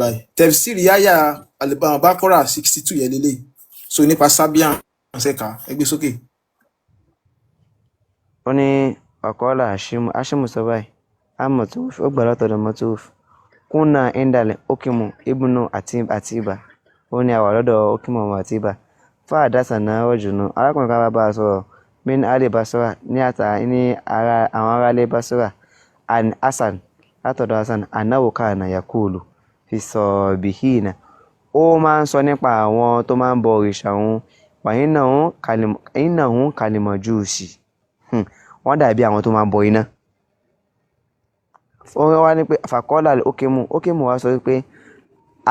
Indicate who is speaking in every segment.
Speaker 1: báyìí tẹ̀fsìrì yáyà Al-Baqarah 62 yẹn lélẹ̀ so nípa sábíà ṣẹ̀ka ẹgbẹ́ sókè.
Speaker 2: ó ní ọ̀kọ́lá Hashimu sọ báyìí amọ̀tòf ó gbà látọ̀dọ̀ mọ̀tòf kúnà indalẹ̀ Okimu ibùnú Atiba ó ní àwà lọ́dọ̀ Okimu ọmọ Atiba fáadásà náà rọ̀jùnú arákùnrin kan bá a sọ̀rọ̀ min ali Basra ní àwọn aráalé Basra an Hasan látọ̀dọ̀ Hasan anáwó kana yakulu fi sọ̀bìhìnà ó máa ń sọ nípa àwọn tó máa ń bọ òrìṣà òun wàhínàhún kalimọ̀ júùsì wọ́n dàbí àwọn tó máa ń bọ iná. ó wá ní pé fàkọ́lá Okimu wá sọ pé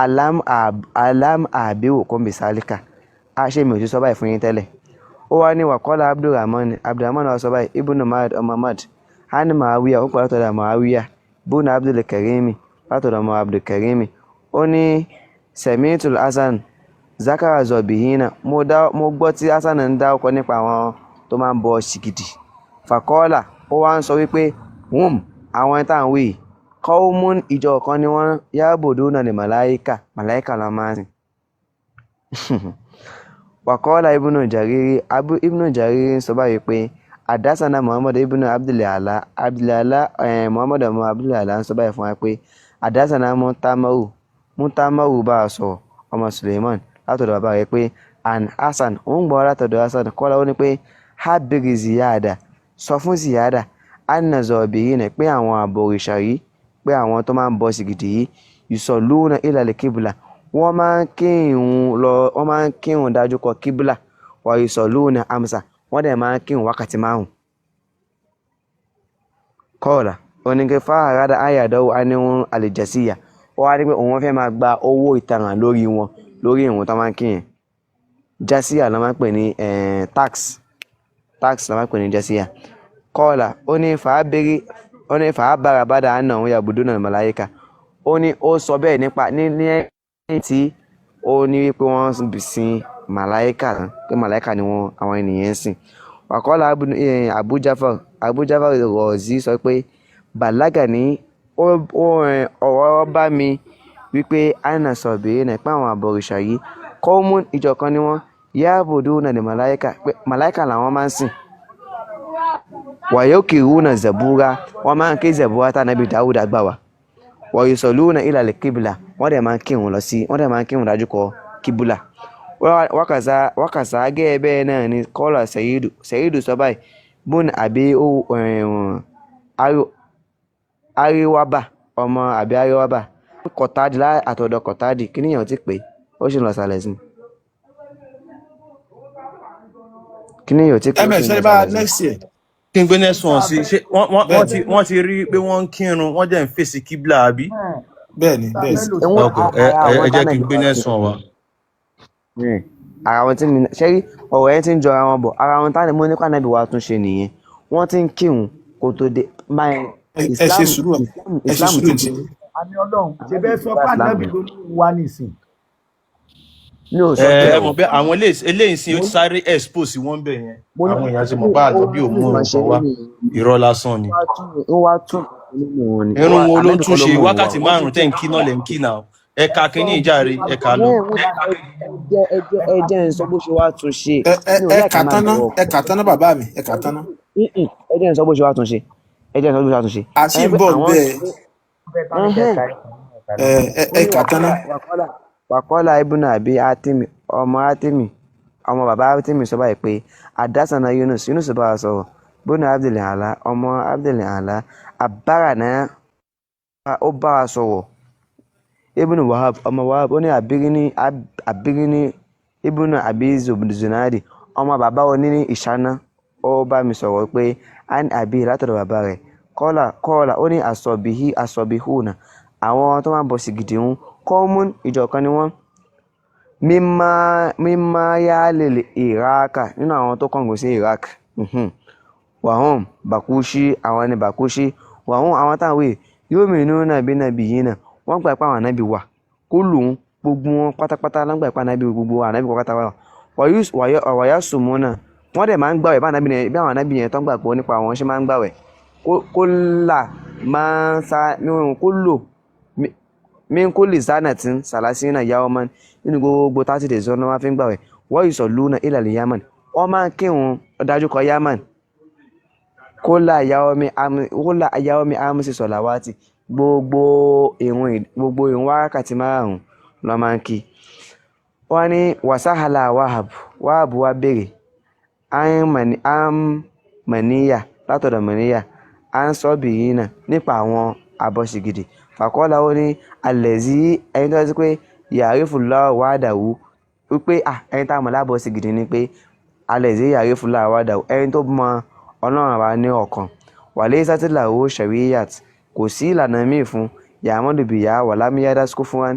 Speaker 2: alam àbíwò kọ́mbì sálíkà a ṣe mi ò ti sọ báyìí fún yín tẹ́lẹ̀. ó wá ní wàkọ́lá Abdulrahman wá sọ báyìí ibùnú Muhammad hani Muawiya ó pọ̀ látọ̀dọ̀ Muawiya bùnú Abdul Karimi látọ̀dọ̀ ọmọ Abdul Karimi ó ní semitul Hasan zakara zọbìhínà mo gbọ́ tí Hasan ń dá ọkọ̀ nípa àwọn tó máa ń bọ ṣìgìdì fàkọ́ọ́là ó wá ń sọ wípé àwọn táwọn wí qawmun ìjọ kan ni wọ́n ya'buduna ní màláíkà lọ máa ń sìn. wàkọ́ọ́là ibnu Jariri sọ báyìí pé àdásánà Muhammad ibnu Abdulala Muhammad ọmọ Abdulala ń sọ báyìí fún wa pé àdásánà Mutamaru bá a sọ ọmọ Suleiman látọ̀dọ̀ bàbá rẹ̀ pé an Hasan ó ń gbọ́ látọ̀dọ̀ Hasan kọ́lá ó ní pé habiri Ziyada sọ fún Ziyada anna zọ̀bìrì pé àwọn àbọ̀rìṣà yìí pé àwọn tó máa ń bọ sìgìdì yìí yusalluna ila al-qibla wọ́n máa ń kírun dájú kọ kíbùlà wa yusalluna amsa wọ́n dẹ̀ máa ń kírun wákàtí 5. kọ́ọ̀lá oníke fáhàrádà ayàdọ́wò aníhun àlìjẹsíyà ó wá ní pé òun fẹ́ máa gba owó ìtanràn lórí ìrun tó máa ń kíyàn jásíyà ló máa ń pè ní tax ló máa ń pè ní jásíyà. kọ́ọ̀lá ó ní fàábàrà bàdà àná òun yàbùdó náà màláíkà ó ní ó sọ bẹ́ẹ̀ nípa ní tí ó ní wípé wọ́n sin màláíkà pé màláíkà ni àwọn ènìyàn ń sìn. wàkọ́lá Abu Jafar Razi sọ pé bàlágà ní ọ̀rọ̀ bá mi wípé àìnà sọ̀bìrì náà pé àwọn àbọ̀rìṣà yìí qawmun ìjọ kan ni wọ́n ya'buduna ní màláíkà pé màláíkà làwọn máa ń sìn. wàyókìrúnà Zabura wọ́n máa ń ké Zabura tá nàbí Dáúdà gbà wá wa yusalluna ila al-qibla wọ́n dẹ̀ máa ń kírun dájú kọ kíbùlà. wákàtí gẹ́gẹ́ bẹ́ẹ̀ náà ni kọ́lá Sayidu sọ báyìí bùn àbí Ariwaba ọmọ àbí Ariwaba Kọ̀tádì àtọ̀dọ̀ Kọ̀tádì kí níyàn ti pé ó sì lọ sàlẹ̀ sí kí níyàn ti pé ó sì lọ sàlẹ̀ sí.
Speaker 3: kí n gbé next one sí ṣé wọ́n ti rí pé wọ́n ń kírun wọ́n jẹ́ ń fèsì kíbla àbí.
Speaker 1: bẹ́ẹ̀ni.
Speaker 3: ẹ jẹ́ kí n gbé next one wá.
Speaker 2: ara wọn tí mi ṣe rí ọ̀rọ̀ yẹn ti ń jọra wọn bọ̀ ara wọn táwọn mọ́ nípa nàbí wa tún ṣe nìyẹn wọ́n ti ń kírun kó tó dé
Speaker 1: ẹ ṣe sùúrù tí.
Speaker 4: àmì Ọlọ́run ṣe bẹ́ẹ̀ sọ fún ànábì ló ní wá nísìn.
Speaker 3: ẹ mọ̀ pé àwọn eléyìí sí ó ti sáré expose wọn bẹ̀ yẹn àwọn èèyàn ti mọ̀ bá àtọ́ bí òun nǹkan wá irọ́ lásán ni. irun wo ló ń tún ṣe wákàtí 5 tẹ́ ń kí náà lẹ́ ń kí náà ẹ̀ka kínní ìjàre ẹ̀ka lọ.
Speaker 2: ẹ jẹ́ ń sọ bó ṣe wá tún ṣe.
Speaker 1: ẹ̀ka tán náà bàbá mi ẹ̀ka tán náà.
Speaker 2: ẹ jẹ́ ń sọ bó ṣe wá tún ṣe.
Speaker 1: àti ń bọ̀ bẹ́ẹ̀ ẹ̀ka tán náà.
Speaker 2: wàkọ́lá ibùnà àbí Átìmì ọmọ bàbá Átìmì sọ báyìí pé àdásánà Yunus bá a sọ̀rọ̀ bùnà Abdul Ala ọmọ Abdul Ala àbára náà ó bá a sọ̀rọ̀ ibùnà Wahab ọmọ Wahab ó ní àbíríní ibùnà àbí Zunadi ọmọ bàbá oní ní ìṣáná ó bá mi sọ̀rọ̀ pé àbí látọ̀dọ̀ bàbá rẹ̀ kọ́ọ̀lá ó ní àsọ̀bìhùnà àwọn tó máa ń bọ̀ sìgìdì ń qawmun ìjọ kan ni wọ́n mímá yálè Iraq nínú àwọn tó kọ̀ǹgò sí Iraq wàhùn Bakushi àwọn ni Bakushi wàhùn àwọn táwọn yóò mìíràn nàbí yìí náà wọ́n gbà pé àwọn ànábì wà kó lòun gbogbo wọn pátápátá lọ́gbà pé ànábì gbogbo ànábì pátá wà wàyà sùnmọ́nà wọ́n dẹ̀ máa ń gbàwẹ̀ bí àwọn ànábì yẹn tó ń gbà pé nípa àwọn ṣe máa ń gbàwẹ̀ kó là máa ń sa kó lò min kulli sanatin salasina yawman nínú gbogbo 30 days ọ̀nà wá fi ń gbàwẹ̀ wa yusalluna ila al-yaman wọ́n máa ń kírun dájú kọ yaman kólà ayáwọ́mí amúsí sọ̀làwátì gbogbo ìrun wákàtí márùn-ún ló máa ń kí. Wọ́n ní wàsáhàlà wáhàbù wá bèèrè mọ̀níyà látọ̀dọ̀ mọ̀níyà à ń sọ bìí náà nípa àwọn abọ́ṣigidi fàkọ́lá ó ní alẹ́zí ẹni tó ṣe pé yàrífùlá wàdàwú wípé ẹni tá a mọ̀ lábọ́ṣigidi ni pé alẹ́zí yàrífùlá wàdàwú ẹni tó mọ ọlọ́run wa ní ọ̀kan wàlẹ́ sátìláwó shariyat kò sí ìlànà míì fún yàmọ́dù bìyà wàlámíyádá skú fún wa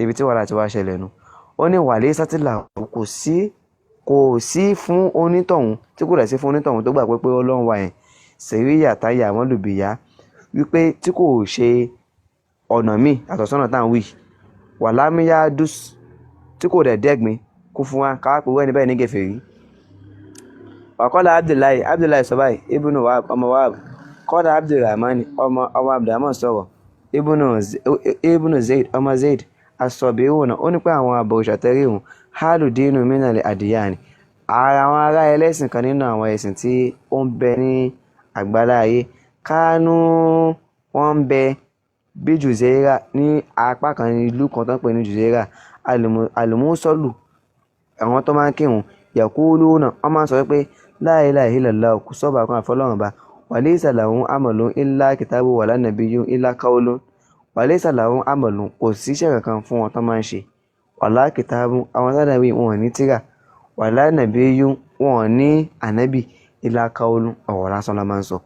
Speaker 2: ibi tí wàhálà ti wá ṣẹlẹ̀ nu ó ní wàlẹ́ sátìláwó kò sí fún onítọ̀hún tí kò rẹ̀ sí fún onítọ̀hún tó gbà pé ọlọ́run wa yẹn sẹ̀ríyà táyà yàmọ́dù bìyà wípé tí kò ṣe ọ̀nà míì àtọ̀sọ́nà tá à ń wí wàlámíyádá tí kò dẹ̀ dẹ́gbin kú fún wa káwá pé wẹ́ni bẹ́ẹ̀ ní gẹ̀fẹ̀rí. Wàkọ́lá Abdullahi sọ báyìí, Ibnu Wahab ọmọ Wahab, kọ́lá Abdulrahman ọmọ Abdulrahman sọ̀rọ̀, Ibnu Zaid ọmọ Zaid, asọ̀bẹ̀rún náà, ó ní pé àwọn àbọ̀ òṣàtẹ́rìhùn, hálù dínú mínàlẹ̀ àdìyàní, ara àwọn ará ẹlẹ́sìn kan nínú àwọn ẹ̀sìn tí ó ń bẹ ní àgbálá ayé, kánú wọ́n ń bẹ bí Jùzẹ́rà ní apá kan ìlú kan tó ń pè ní Jùzẹ́rà, àlùmúsọ́lù, àwọn tó máa ń kírun, yaquluna wọ́n máa ń sọ pé la ilaha illallah kò sọ́ba kan àfọlọ́run ba walaysa lahum amalun illa kitabu wala nabiyyun illa qawlun walaysa lahum amalun kò síṣẹ́ kankan fún wọn tó máa ń ṣe wala kitabu àwọn sádàbí wọn ní tírà wala nabiyyun wọn ní ànábì illa qawlun ọ̀rọ̀ lásán la máa ń sọ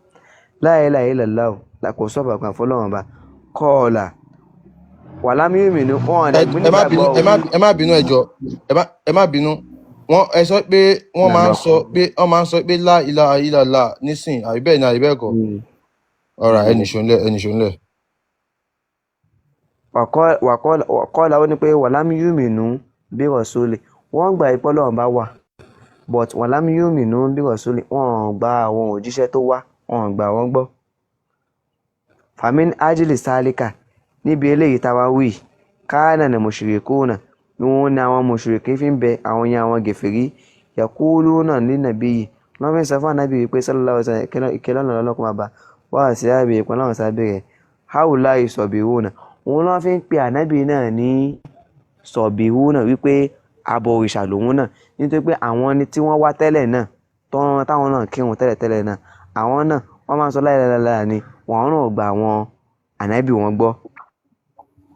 Speaker 2: la ilaha illallah kò sọ́ba kan àfọlọ́run ba kọ́ọ̀là walam yu'minu wọn
Speaker 3: ẹ má bínú ẹjọ ẹ má bínú wọ́n ẹ sọ pé wọ́n máa ń sọ pé la ilaha illallah nísìn àríbẹ̀ ní àríbẹ̀ kọ́ ọ̀rà ẹnìṣọ́nlẹ̀.
Speaker 2: wàkọ́lá ó ní pé walam yu'minu bí rasuli wọ́n gba ìpọ́lọ́run bá wà but walam yu'minu bí rasuli wọ́n gba àwọn òjíṣẹ́ tó wá wọ́n gbà wọ́n gbọ́. famin ajili salika níbi eléyìí táwa wí káànà ní mushrikuna wọn ni àwọn mùsùlùmí fi ń bẹ àwọn yẹn àwọn gẹ̀fẹ̀rí yaquluna linnabiyi wọ́n fi ń sọ fún ànábì wípé sallallahu alaihi wasallam ìkẹlẹ́ ọ̀nà ọlọ́kùn bàbá wà sí àbí ìpín láwọn sábẹ́ rẹ̀ haula'i sabiruna òun lọ́n fi ń pe ànábì náà ní sabiruna wípé abọ òrìṣà lòun náà nítorí pé àwọn ni tí wọ́n wá tẹ́lẹ̀ náà táwọn náà kírun tẹ́lẹ̀ náà àwọn náà wọ́n máa ń sọ láìláìláì ni wọ́n náà gba àwọn ànábì wọn gbọ́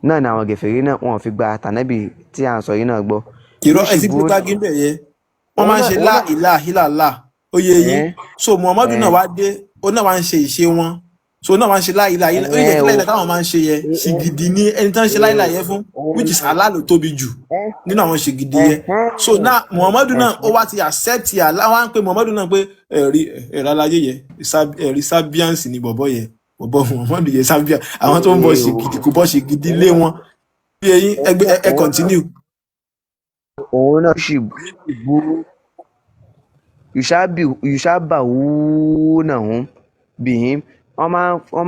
Speaker 2: náà ni àwọn gẹ̀fẹ̀rí náà wọ́n fi gba tànábì tí à ń sọ yìí náà gbọ́.
Speaker 1: ìrọ̀ ẹ̀ sí pé gbági ń bẹ̀ yẹ wọ́n máa ń ṣe la ilaha illallah ó yẹ yín so Muhammadu náà wá dé ó náà wá ń ṣe ìṣe wọn so náà wá ń ṣe la ilaha illallah ó yẹ kí láìláì táwọn máa ń ṣe yẹ ṣìgìdì ní ẹni tí wọ́n ń ṣe láìláì yẹ fún which is Allah ló tóbi jù nínú àwọn ṣìgìdì yẹ so náà Muhammadu náà ó wá ti accept yà láwọn á ń pe Muhammadu náà pé ẹ̀rí aláyé yẹ ẹ̀rí sabians ni bọ̀bọ̀ yẹ bọ̀bọ̀ Muhammadu yẹ sábíà àwọn tó ń bọ̀ ṣìgìdì kò bọ̀ ṣìgìdì lé wọn bí ẹyin ẹgbẹ́ ẹ continue.
Speaker 2: òun náà sì bú yushabahunahum bihim wọ́n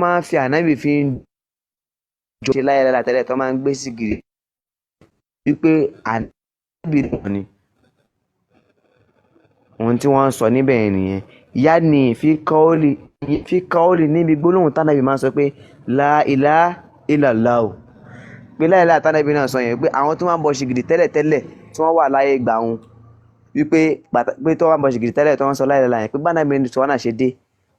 Speaker 2: máa ń fi ànábì fi ń jọ ṣe láyéláyà tẹ́lẹ̀ tó máa ń gbé sígìrì wípé ànábì náà ni ohun tí wọ́n ń sọ níbẹ̀ yẹn nìyẹn ìyá ni fi kọ́ọ̀lì níbi gbólóhùn tánàbí máa ń sọ pé la ilaha illallah o pé láìláà tánàbí náà sọ yẹn pé àwọn tó máa ń bọ ṣìgìdì tẹ́lẹ̀ tí wọ́n wà láyé ìgbà wọn wípé tó wà ń bọ ṣìgìdì tẹ́lẹ̀ tó wọ́n sọ láìláà yẹn pé bánàbí ní tiwọn náà ṣe dé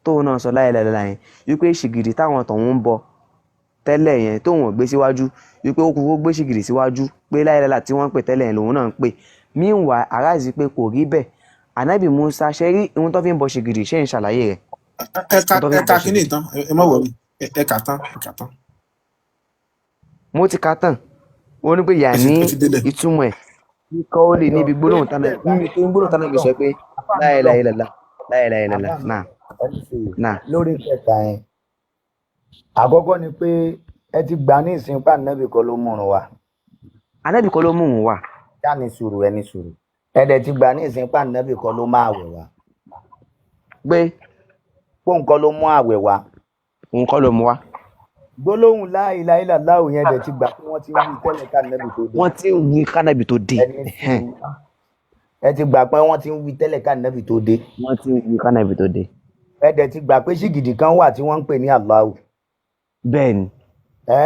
Speaker 2: tóun náà sọ láìláà yẹn wípé ṣìgìdì táwọn tọ̀hún ń bọ tẹ́lẹ̀ yẹn tóun ò gbé síwájú wípé ó kúkú gbé ṣìgìdì síwájú pé láìláà tí wọ́n ń pè tẹ́lẹ̀ yẹn lòun náà ń pè míwàá aráàzí pé kò rí bẹ́ẹ̀ ànábì Musa ṣe rí ohun tó fi ń bọ ṣìgìdì ṣe ń ṣàlàyé rẹ̀.
Speaker 1: ẹka kìíní tán ẹ má wọrí ẹka tán.
Speaker 2: mo ti ka tán ó ní pé yà ní ìtumọ̀ ẹ̀ ní kọ́ọ̀lì níbi gbólóhùn tánàbí sọ pé la ilaha illallah náà.
Speaker 4: lórí kẹta yẹn àkọ́kọ́ ni pé ẹ ti gbà ní ìsìn pa ànábì kọ́ ló múrun wa.
Speaker 2: ànábì kọ́ ló múrun wa.
Speaker 4: já ní sùúrù ẹni sùúrù ẹ̀dẹ̀ ti gbà ní ìsìn pa ànábì kọ́ ló máa wẹ̀ wá.
Speaker 2: gbé
Speaker 4: pé nǹkan ló mú àwẹ̀ wá.
Speaker 2: nǹkan ló mú wá.
Speaker 4: gbólóhùn la ilaha illallah yẹn dẹ̀ ti gbà pé wọ́n ti ń wí tẹ́lẹ̀ ká nẹ́bì tó dé.
Speaker 2: wọ́n ti ń wí kánábì tó dé.
Speaker 4: ẹni sùúrù ẹ ti gbà pé wọ́n ti ń wí tẹ́lẹ̀ ká nẹ́bì tó dé.
Speaker 2: wọ́n ti ń wí kánábì tó dé.
Speaker 4: ẹ dẹ̀ ti gbà pé ṣìgìdì kan wà tí wọ́n ń pè ní Allahu.
Speaker 2: bẹ́ẹ̀ni
Speaker 4: ẹ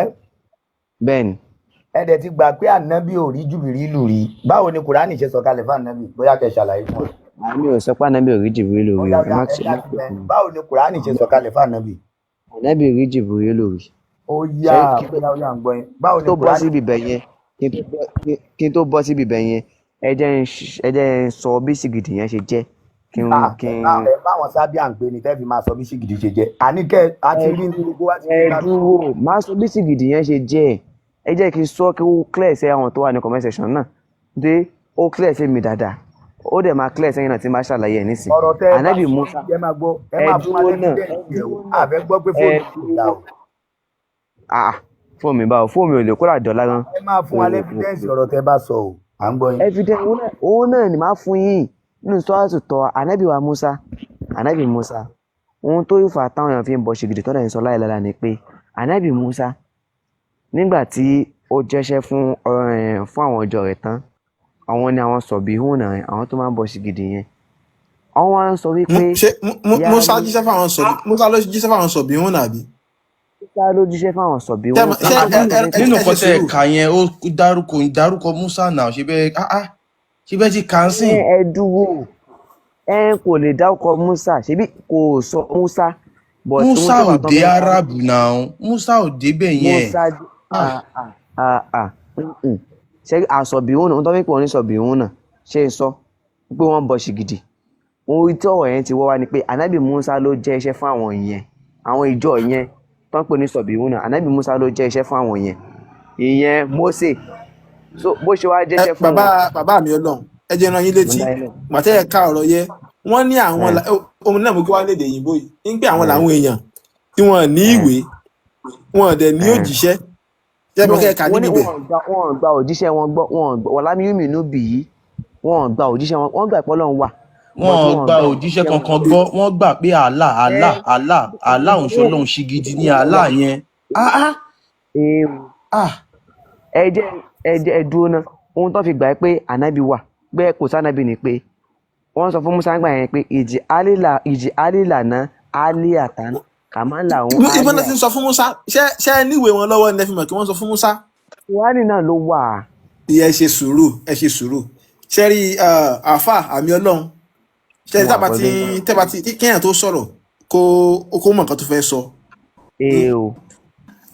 Speaker 2: bẹ́ẹ̀ni.
Speaker 4: ẹ dẹ̀ ti gbà pé ànábì ò rí Jùbìrìlù rí. báwo ni Kùránì ṣe sọ̀kalẹ̀ fún ànábì bóyá kẹ́ ṣàlàyé fún ọ.
Speaker 2: àmì ò sọ pé ànábì ò rí Jìbìrìlù rí o.
Speaker 4: báwo ni Kùránì ṣe sọ̀kalẹ̀ fún ànábì.
Speaker 2: ànábì rí Jìbìrìlù rí.
Speaker 4: ó yá ó yá ń gbọ́ yín. báwo ni
Speaker 2: tó bọ́
Speaker 4: Kùránì
Speaker 2: síbi ibẹ̀ yẹn kí n tó bọ́ síbi ibẹ̀ yẹn ẹ jẹ́ ń sọ bí sìgìdì yẹn ṣe jẹ́ kí n.
Speaker 4: ẹ báwọn sábíà ń pè ní tẹ́ fi máa sọ bí sìgìdì ṣe jẹ́ àníkẹ́ àti rí ní gbogbo wa ti rí
Speaker 2: ẹ dúró máa sọ bí sìgìdì yẹn ṣe jẹ́ ẹ jẹ́ kí n sọ kí ó clear sí àwọn tó wà ní comment section náà dé ó clear sí mi dáadáa ó dẹ̀ máa clear sẹ́yìn náà tí máa ṣàlàyé ẹ̀ nísìn.
Speaker 4: ọ̀rọ̀ tẹ́
Speaker 2: ànábì Musa
Speaker 4: ẹ máa gbọ́ ẹ máa fún alẹ́ níbẹ̀ àbẹ́ gbọ́ pé fóònù kò dá o.
Speaker 2: fóònù mi báwo fóònù mi ò lè kó làjọ lágan.
Speaker 4: ẹ máa fún alẹ́ evidence ọ̀rọ̀ tẹ́ bá sọ o à ń gbọ́ yín.
Speaker 2: evidence òun náà ni máa fún yín nínú sọ́ọ́tù tọ́ ànábì wa Musa ànábì Musa ohun tó fà táwọn èèyàn fi ń bọ ṣìgìdì tọ́lá ìsọ láìlára ni pé ànábì Musa nígbà tí ó jẹ́ṣẹ́ fún àwọn ọjọ́ rẹ̀ tán àwọn ni àwọn sọ̀bì hùn náà àwọn tó máa ń bọ ṣìgìdì yẹn àwọn wá ń sọ wípé.
Speaker 1: Musa jíṣẹ́ fáwọn sọ̀bì Musa ló jíṣẹ́ fáwọn sọ̀bì hùn nàbí.
Speaker 2: Musa ló jíṣẹ́ fáwọn sọ̀bì hùn.
Speaker 3: nínú kọtẹ ẹka yẹn ó dárúkọ Musa náà ṣe bẹ́ẹ̀ ti kàn sí.
Speaker 2: ẹ dúró kò lè dárúkọ Musa ṣebí kò sọ Musa.
Speaker 3: Musa ò dé Arabu náà Musa ò dé bẹ́ẹ̀ yẹn.
Speaker 2: ṣe àsọ̀bìhún náà tó fi pọ̀ ní sọ̀bìhún náà ṣe ń sọ pé wọ́n bọ ṣìgìdì ohun tí ọ̀rọ̀ yẹn ti wọ́ wá ni pé ànábì Musa ló jẹ́ iṣẹ́ fún àwọn yẹn àwọn ìjọ yẹn tó ń pè ní sọ̀bìhún náà ànábì Musa ló jẹ́ iṣẹ́ fún àwọn yẹn ìyẹn Mósè so bó ṣe wá jẹ́ iṣẹ́ fún wọn.
Speaker 1: bàbá mi Ọlọ́run ẹ jẹ́ rán yín létí gbàtẹ́ ẹ̀ka ọ̀rọ̀ yẹ wọ́n ní àwọn ohun náà mú kí wá lédè òyìnbó yìí ń pè àwọn làwọn èèyàn tí wọ́n ní ìwé wọ́n dẹ̀ ní òjíṣẹ́
Speaker 2: wọ́n gba òjíṣẹ́ wọn gbọ́ wọ́n lámìyúmì inú bì í wọ́n gba òjíṣẹ́ wọn gbà pé Ọlọ́run wà.
Speaker 3: wọ́n gba òjíṣẹ́ kankan gbọ́ wọ́n gbà pé Allah òun ṣe Ọlọ́run ṣìgìdì ní Allah yẹn.
Speaker 2: ẹ dúró náà ohun tó fi gbà pé ànábì wà pé kò sánábì ni pé wọ́n sọ fún Musa gbà yẹn pé ìjì alílànà alíàtàn kàmáńlà òun.
Speaker 1: ìbọn náà ti sọ fún Musa ṣé ẹ níwèé wọn lọ́wọ́ ní ẹ fi mọ̀ kí wọ́n sọ fún Musa.
Speaker 2: Kùránì náà ló wà.
Speaker 1: ẹ ṣe sùúrù ṣe rí àáfà àmì Ọlọ́run ṣe rí tẹ́bà tí kéèyàn tó sọ̀rọ̀ kó mọ̀ nǹkan tó fẹ́ sọ.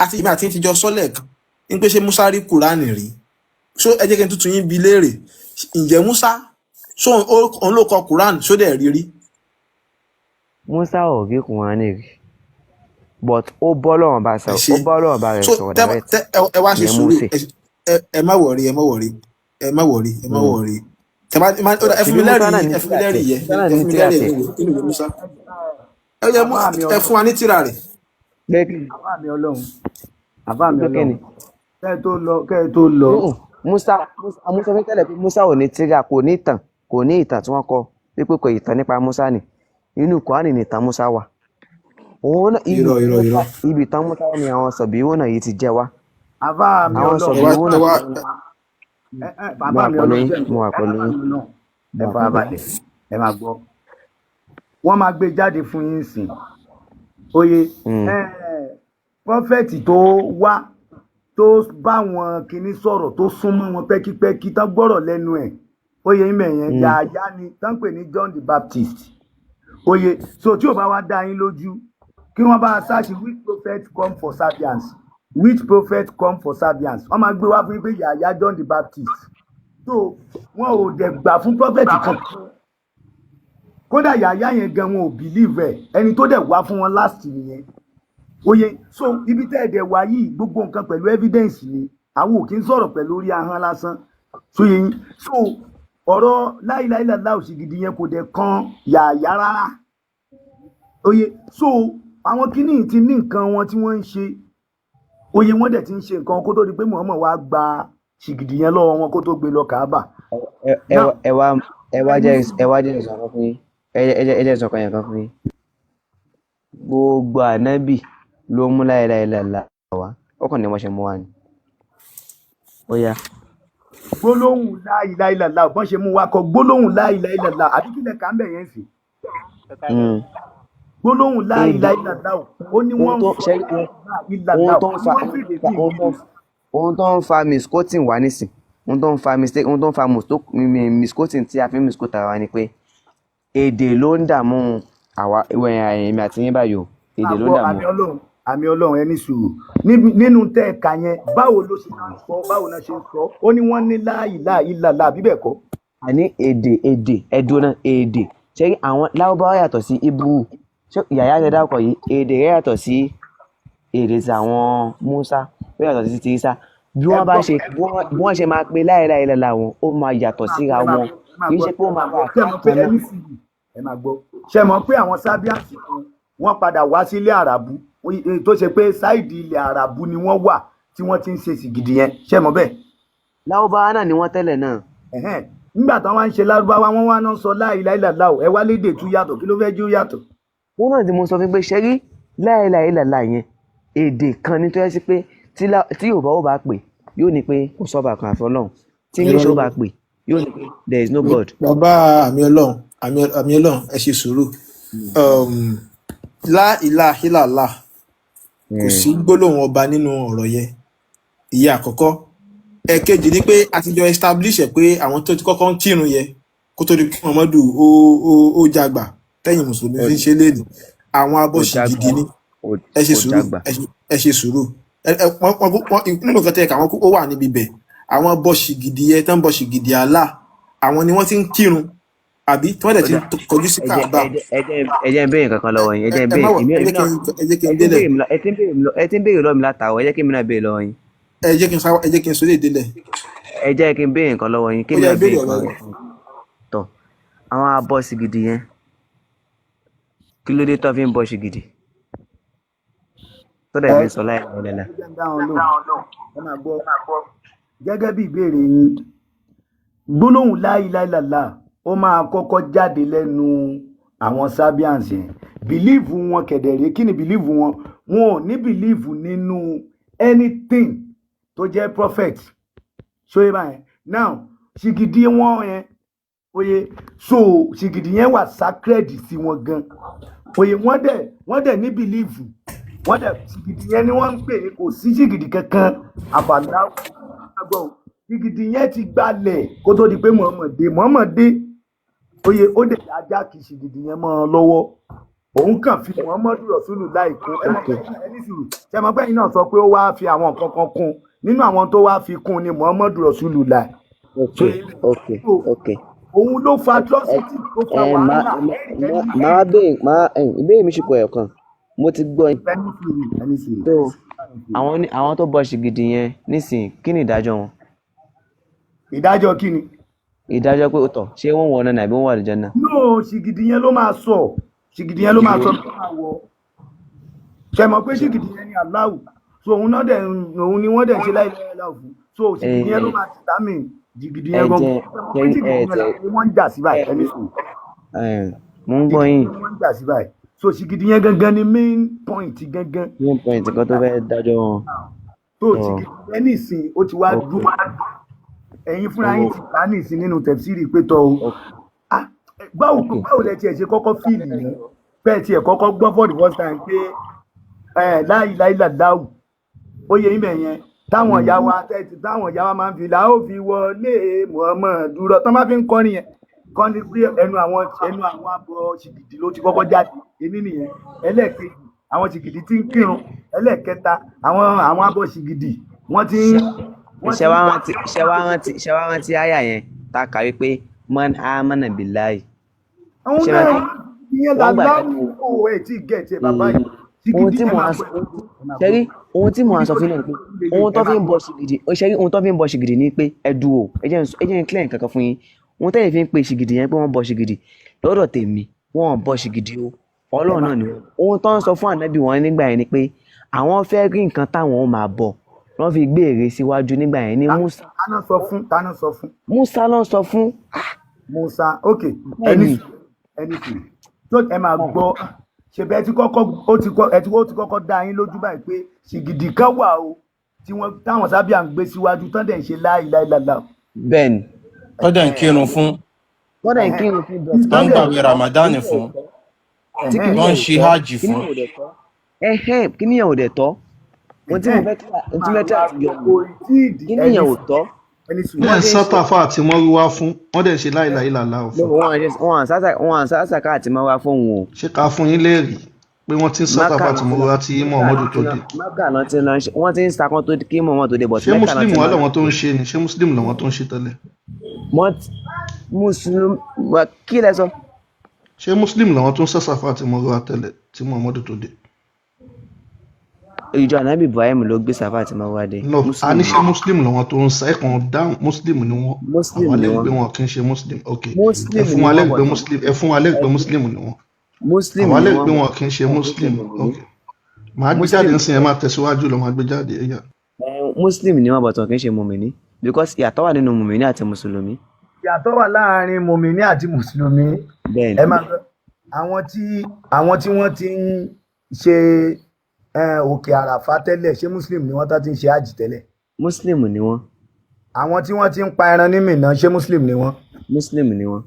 Speaker 1: àti ìmọ̀ àti ìtìjọ sọ́lẹ̀ ń pé ṣé Musa rí Kùránì rí so ẹ jẹ́ kí n tuntun yín bi léèrè ǹjẹ́ Musa so òun ló kọ Kùránì sódà rí rí.
Speaker 2: Musa ò rí Kùránì rí but ó bọ́ lọ́wọ́n bá sọ ó bọ́ lọ́wọ́n bá rẹ̀ sọ̀rọ̀ direct.
Speaker 1: ẹ wá ṣe sùúrù ẹ má wọrí ẹ fún mi lẹ́rìí yẹ nínú ìwé Musa ẹ fún wa ní tírà rẹ̀.
Speaker 4: àbá mi Ọlọ́run kẹ́ ẹ tó lọ.
Speaker 2: Musa fẹ́ tẹ́lẹ̀ pé Musa ò ní tírà kò ní ìtàn tí wọ́n kọ wípé kò ìtàn nípa Musa ni inú Kùránì ní ìtàn Musa wà. ibi ìtàn Musa ni àwọn sọ̀bìhún náà yìí ti jẹ́ wá.
Speaker 4: àbá mi
Speaker 2: àwọn
Speaker 4: Ọlọ́run
Speaker 2: sọ̀bìhún náà
Speaker 4: bàbá mi Ọlọ́run
Speaker 2: mo wà pẹ̀lú yín.
Speaker 4: ẹ fara balẹ̀ ẹ máa gbọ́ wọ́n máa gbé jáde fún yín sìn oye prọfẹ̀tì tó wá tó bá wọn kinní sọ̀rọ̀ tó súnmọ́ wọn pẹ́kípẹ́kí tán gbọ́rọ̀ lẹ́nu ẹ̀ oye ìmẹ̀ yẹn Yàyà ni tán pè ní John the Baptist oye so tí ò bá wá dá yín lójú kí wọ́n bá search which prophet come for sapience wọ́n máa gbé wá fún yín pé Yàyà John the Baptist so wọn ò dẹ̀ gbà fún prophet kan kódà Yàyà yẹn gan wọn ò believe ẹni tó dẹ̀ wá fún wọn last nìyẹn oye so ibi tẹ́ ẹ̀dẹ̀ wá yìí gbogbo nǹkan pẹ̀lú evidence ni àwọn ò kí ń sọ̀rọ̀ pẹ̀lú orí ahọ́n lásán so yẹn so ọ̀rọ̀ láìláìláìlá òṣìgìdì yẹn kò dẹ̀ kan Yàyà rárá oye so àwọn kíní ti ní nǹkan wọn tí wọ́n ń ṣe oye wọ́n dẹ̀ ti ń ṣe nǹkan kó tó di pé Muhammad wá gba ṣìgìdì yẹn lọ́wọ́ wọn kó tó gbé lọ Káàbà.
Speaker 2: ẹ wá jẹ́ ìsọ̀kan fún yín ẹ jẹ́ ìsọ̀kan yẹn kan fún yín gbogbo ànábì ló mú láìláìláìlá wá ó kàn ní wọ́n ṣe mú wá ni. Ó yá.
Speaker 4: gbólóhùn la ilaha illallah bọ́n ṣe mú wa kọ gbólóhùn la ilaha illallah àbí kílẹ̀ ká ń bẹ̀ yẹn sí. gbólóhùn la ilaha illallah ó ní wọ́n
Speaker 2: ohun tó ń fa misquoting wá nísìn ohun tó ń fa mistake ohun tó ń fa misquoting tí a fi ń misquote ara wa ni pé èdè ló ń dààmú àwa èmi àti yín báyìí o èdè ló ń dààmú.
Speaker 4: àmì ọlọ́run ẹni sùúrù nínú tẹ́ ẹ̀ka yẹn báwo ló ṣe máa ń sọ báwo náà ṣe ń sọ ó ní wọ́n ní la ilaha illallah àbí bẹ́ẹ̀ kọ́.
Speaker 2: àní èdè ẹ̀dùn náà èdè ṣé àwọn lárúbáwá yàtọ̀ sí Hebrew ṣé yàyà ṣe dákọ̀ yìí èdè rẹ̀ yàtọ̀ sí èdè tí àwọn Musa ó yàtọ̀ sí ti Isa bí wọ́n bá ṣe bí wọ́n ṣe máa pe la ilaha illallah wọn ó máa yàtọ̀ síra wọn kì í ṣe pé ó máa bá àkàtà
Speaker 4: ẹ máa gbọ́ ṣe mọ̀ pé àwọn sábíàsì wọn padà wá sílé àràbù tó ṣe pé sáìdì ilẹ̀ àràbù ni wọ́n wà tí wọ́n ti ń ṣe sìgìdì yẹn ṣe mọ̀ bẹ́ẹ̀.
Speaker 2: lárúbáwá náà ni wọ́n tẹ́lẹ̀ náà.
Speaker 4: nígbà táwọn wá ń ṣe lárúbáwá wọn wá náà sọ la ilaha illallah ẹ wá lédè tún yàtọ̀ kí ló fẹ́ jí ó yàtọ̀.
Speaker 2: wọn náà tí mo sọ fún pé ṣẹ́rí la ilaha illallah yẹn èdè kan ní tó yẹ sí pé tí Yorùbá ó bá pè yóò ní pé kò sọ́ba kan àfi Ọlọ́run tí English ó bá pè yóò ní pé there is no God.
Speaker 1: bàbá àmì Ọlọ́run ẹ ṣe sùúrù la ilaha illallah kò sí gbólóhùn ọba nínú ọ̀rọ̀ yẹn ìyẹn àkọ́kọ́ ẹ̀kejì ni pé a ti jọ establish ẹ̀ pé àwọn tó ti kọ́kọ́ ń kírun yẹn kó tó di kí Muhammadu ó jàgbà tẹ́yìn mùsùlùmí fi ń ṣe léèdì àwọn abọ́ṣì gidi ni ẹ ṣe sùúrù nínú kan tẹ́ àwọn ó wà níbi bẹ̀ àwọn bọ́ṣì gidi yẹn tán bọ́ṣì gidi Allah àwọn ni wọ́n ti ń kírun àbí tí wọ́n dẹ̀ ti kọjú sí Káàbà.
Speaker 2: ẹ jẹ́ ń béèrè kankan lọ́wọ́ yín ẹ jẹ́ ń béèrè ẹ ti ń béèrè lọ́wọ́ mi látàwọ̀ ẹ jẹ́ kí mi náà béèrè lọ́wọ́ yín.
Speaker 1: ẹ jẹ́ kí n sọ lè délẹ̀.
Speaker 2: ẹ jẹ́ kí n béèrè nǹkan lọ́wọ́ yín kí mi náà béèrè nǹkan tọ̀ àwọn abọ́sì gidi yẹn kí ló dé tó fi ń bọ́sì gidi tó dẹ̀ fi ń sọ láì lọ́lẹ́lá.
Speaker 4: gẹ́gẹ́ bí ìbéèrè yín gbólóhùn la ilaha illallah ó máa kọ́kọ́ jáde lẹ́nu àwọn Sabians yẹn bìlíìfù wọn kẹ̀dẹ̀rẹ́ kí ni bìlíìfù wọn wọn ò ní bìlíìfù nínú anything tó jẹ́ prophet ṣóyè báyẹn now ṣìgìdì wọn yẹn oye so ṣìgìdì yẹn wà sacred sí wọn gan oye wọ́n dẹ̀ ní bìlíìfù wọ́n dẹ̀ ṣìgìdì yẹn ni wọ́n ń pè ní kò sí ṣìgìdì kankan àbàlá àgbọ̀n ṣìgìdì yẹn ti gbalẹ̀ kó tó di pé Muhammad dé oye ó dẹ̀ ajá kì í ṣìgìdì yẹn mọ́ ọ lọ́wọ́ òun kàn fi Muhammadu Rasulullah kún ẹni sùúrù ṣe mọ̀ pé ẹ̀yin náà sọ pé ó wáá fi àwọn nǹkan kan kún nínú àwọn tó wáá fi kún ni Muhammadu Rasulullah. òun ló fa atrocity tó fa wàhálà.
Speaker 2: máa ìbéèrè mi ṣùpọ̀ ẹ̀ kan mo ti gbọ́ yín. àwọn tó bọ ṣìgìdì yẹn nísìnyí kí ni ìdájọ́ wọn.
Speaker 4: ìdájọ́ kí ni.
Speaker 2: ìdájọ́ pé ó tọ̀ ṣé wọ́n wọ náà àbí wọ́n wà àlùjánnà.
Speaker 4: no ṣìgìdì yẹn ló máa sọ ṣìgìdì yẹn ló máa sọ tó máa wọ ṣe mọ̀ pé ṣìgìdì yẹn ni aláwù so òun ni wọ́n dẹ̀ ṣe láìláì aláwù fún so ṣìgìdì yẹn ló máa ti tàmí ṣìgìdì yẹn gan wọ́n ń jà sí báyìí ẹni sùn.
Speaker 2: mo ń gbọ́ yín.
Speaker 4: wọ́n ń jà sí báyìí so ṣìgìdì yẹn gangan ni main point gangan.
Speaker 2: main point kan tó fẹ́ dájọ́ wọn.
Speaker 4: so ṣìgìdì yẹn nìsín ó ti wá dùn ẹ̀yin fúnra yín ti kà á nìsín nínú tẹ̀fsírì pé tọ́ o báwo lẹ tiẹ̀ ṣe kọ́kọ́ fíìlì ní bẹ́ẹ̀ tiẹ̀ kọ́kọ́ gbọ́ for the first time pé la ilaha illallah ó yẹ ibẹ̀ yẹn táwọn ìyá wa máa ń fi là ó fi wọlé Muhammadu rọ tán bá fi ń kọrin yẹn kọ́ni pé ẹnu àwọn abọ́ ṣìgìdì ló ti kọ́kọ́ jáde èmi nìyẹn ẹlẹ́ẹ̀kejì àwọn ṣìgìdì tí ń kírun ẹlẹ́ẹ̀kẹta àwọn abọ́ ṣìgìdì wọ́n ti ń.
Speaker 2: ṣe wá rántí àyà yẹn tá a kà wípé man amana billahi.
Speaker 4: àwọn náà ìyẹn làlámù owó ẹ̀ tí gẹ̀ẹ́tì ẹ̀ bàbá yìí.
Speaker 2: ohun tí mo sọ fún yín ni pé ohun tó fi ń bọ ṣìgìdì ṣẹ́rí ohun tó fi ń bọ ṣìgìdì ni pé ẹ̀dùn o ẹ jẹ́ n clear nǹkan kan fún yín ohun tẹ́yìn fi ń pe ṣìgìdì yẹn pé wọ́n bọ ṣìgìdì lọ́dọ̀ tèmi wọ́n bọ ṣìgìdì o Ọlọ́run náà ni ohun tó ń sọ fún ànábì wọn nígbà yẹn ni pé àwọn fẹ́ rí nǹkan táwọn ó máa bọ̀ wọ́n fi gbé ère síwájú nígbà yẹn ní Musa.
Speaker 4: tánà sọ fún.
Speaker 2: Musa ló sọ fún.
Speaker 4: Musa ok ẹni tó ẹ máa gbọ́ ṣebí ẹ ti kọ́kọ́ dá yín lójú báyìí pé ṣìgìdì kan wà o tí wọ́n táwọn sábíà ń gbé síwájú tán dẹ̀ ń ṣe láìláìláìlá.
Speaker 2: bẹ́ẹ̀ni.
Speaker 3: wọ́n dẹ̀ ń kírun fún.
Speaker 2: wọ́n dẹ̀ ń kírun fún
Speaker 3: wọ́n ń gbàwé Ramadan fún. wọ́n ń ṣe hajj fún.
Speaker 2: kí nìyẹn ò dẹ̀ tọ́. wọ́n tí mo fẹ́ tí àtijọ́ kí nìyẹn ò tọ́.
Speaker 1: wọ́n ń sátàfà àti mọ́rúwá fún wọ́n dẹ̀ ń ṣe láìláìláìlá òfin.
Speaker 2: wọ́n àṣàṣàká àti mọ́wá fún wọn o.
Speaker 1: ṣé ká fún yín léèrè pé wọ́n ti ń sátàfà àti mọ́rúwá tí Muhammadu tó dé.
Speaker 2: wọ́n ti ń sakán tó kí Muhammadu tó dé bọ̀.
Speaker 1: ṣé Muslim wà lọ́wọ́ tó ń ṣe ni ṣé Muslim lọ́wọ́ tó ń ṣe tẹ́lẹ̀.
Speaker 2: Muslim kí lẹ sọ.
Speaker 1: ṣé Muslim lọ́wọ́ tó ń sátàfà àti mọ́rúwá tẹ́lẹ̀ tí Muhammadu tó dé.
Speaker 2: ìjọ Ànábì Ibrahim ló gbé sàfà àti mọ́wá dé.
Speaker 1: no a ní ṣe Muslim lọ́wọ́ tó ń sa ẹ̀kan dáhùn Muslim ni wọ́n. àwọn alẹ́gbẹ́ wọn kì í ṣe Muslim ok ẹ fún wa lẹ́gbẹ́ Muslim ni wọ́n.
Speaker 2: Muslim
Speaker 1: àwọn alẹ́gbẹ́ wọn kì í ṣe Muslim ok màá gbé jáde ń sìn ẹ máa tẹ̀síwájú lọ máa gbé jáde ẹ̀yà.
Speaker 2: Muslim ni wọ́n bọ̀tọ̀ kì í ṣe mùmìnì because ìyàtọ̀ wà nínú mùmìnì àti mùsùlùmí.
Speaker 4: ìyàtọ̀ wà láàrin mùmìnì àti mùsùlùmí.
Speaker 2: bẹ́ẹ̀ni.
Speaker 4: ẹ máa àwọn tí wọ́n ti ń ṣe òkè àràfá tẹ́lẹ̀ ṣé Muslim ni wọ́n tá ti ń ṣe hajj tẹ́lẹ̀.
Speaker 2: Muslim ni wọ́n.
Speaker 4: àwọn tí wọ́n ti ń pa ẹran ní Mínà ṣé Muslim ni wọ́n.
Speaker 2: Muslim ni wọ́n.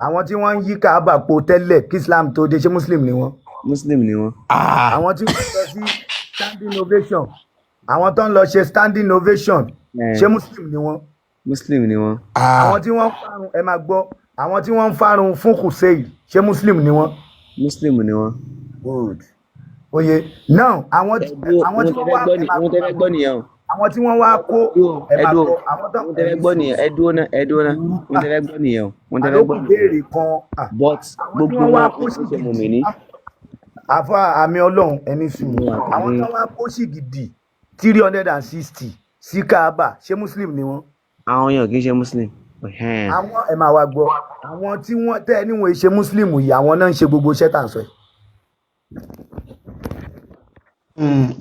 Speaker 4: àwọn tí wọ́n ń yí Káàbà po tẹ́lẹ̀ kí Islam tó dé ṣé Muslim ni wọ́n.
Speaker 2: Muslim ni wọ́n.
Speaker 4: àwọn tí wọ́n lọ sí standing ovation àwọn tó ń lọ ṣe standing ovation ṣé Muslim ni wọ́n.
Speaker 2: Muslim ni wọ́n.
Speaker 4: àwọn tí wọ́n ń farun ẹ máa gbọ́ àwọn tí wọ́n ń farun fún Hussein ṣé Muslim ni wọ́n.
Speaker 2: Muslim ni wọ́n.
Speaker 4: good oye now àwọn tí wọ́n wá àwọn tí wọ́n wá kó ẹ máa gbọ́ àwọn tó
Speaker 2: ń tẹ́lẹ̀ gbọ́ nìyẹn ẹ̀dúnà wọ́n tẹ́lẹ̀ gbọ́ nìyẹn wọ́n tẹ́lẹ̀ gbọ́
Speaker 4: béèrè kan
Speaker 2: but gbogbo wọn kò ṣe mùmìnì.
Speaker 4: àfa àmì Ọlọ́run ẹni sùúrù àwọn tó wá kó ṣìgìdì 360 sí Káàbà ṣé Muslim ni wọ́n.
Speaker 2: àwọn yàn kì í ṣe Muslim.
Speaker 4: àwọn ẹ máa wá gbọ́ àwọn tí wọ́n tẹ́ ẹ níwọ̀n ṣe Muslim yìí àwọn náà ń ṣe gbogbo iṣẹ́ tà ń sọ yìí.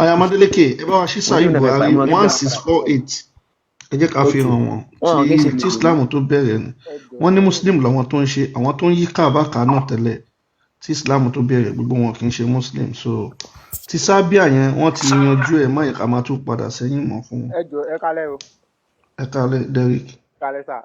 Speaker 1: Ayamadéleke ẹ bá wa ṣí Sahih Buhari 1648 ẹ jẹ́ ká fi hàn wọ́n tí Islam tó bẹ̀rẹ̀ ni wọ́n ní Muslim làwọn tó ń ṣe àwọn tó ń yí Káàbà ká náà tẹ́lẹ̀ tí Islam tó bẹ̀rẹ̀ gbogbo wọn kì í ṣe Muslim so ti Sábíà yẹn wọ́n ti yanjú ẹ̀ má yẹ ká máa tún padà sẹ́yìn mọ́ fún wọn.
Speaker 5: ẹ jọ ẹ kálẹ́ o.
Speaker 1: ẹ kálẹ́ Derrick.
Speaker 5: kálẹ́ sà.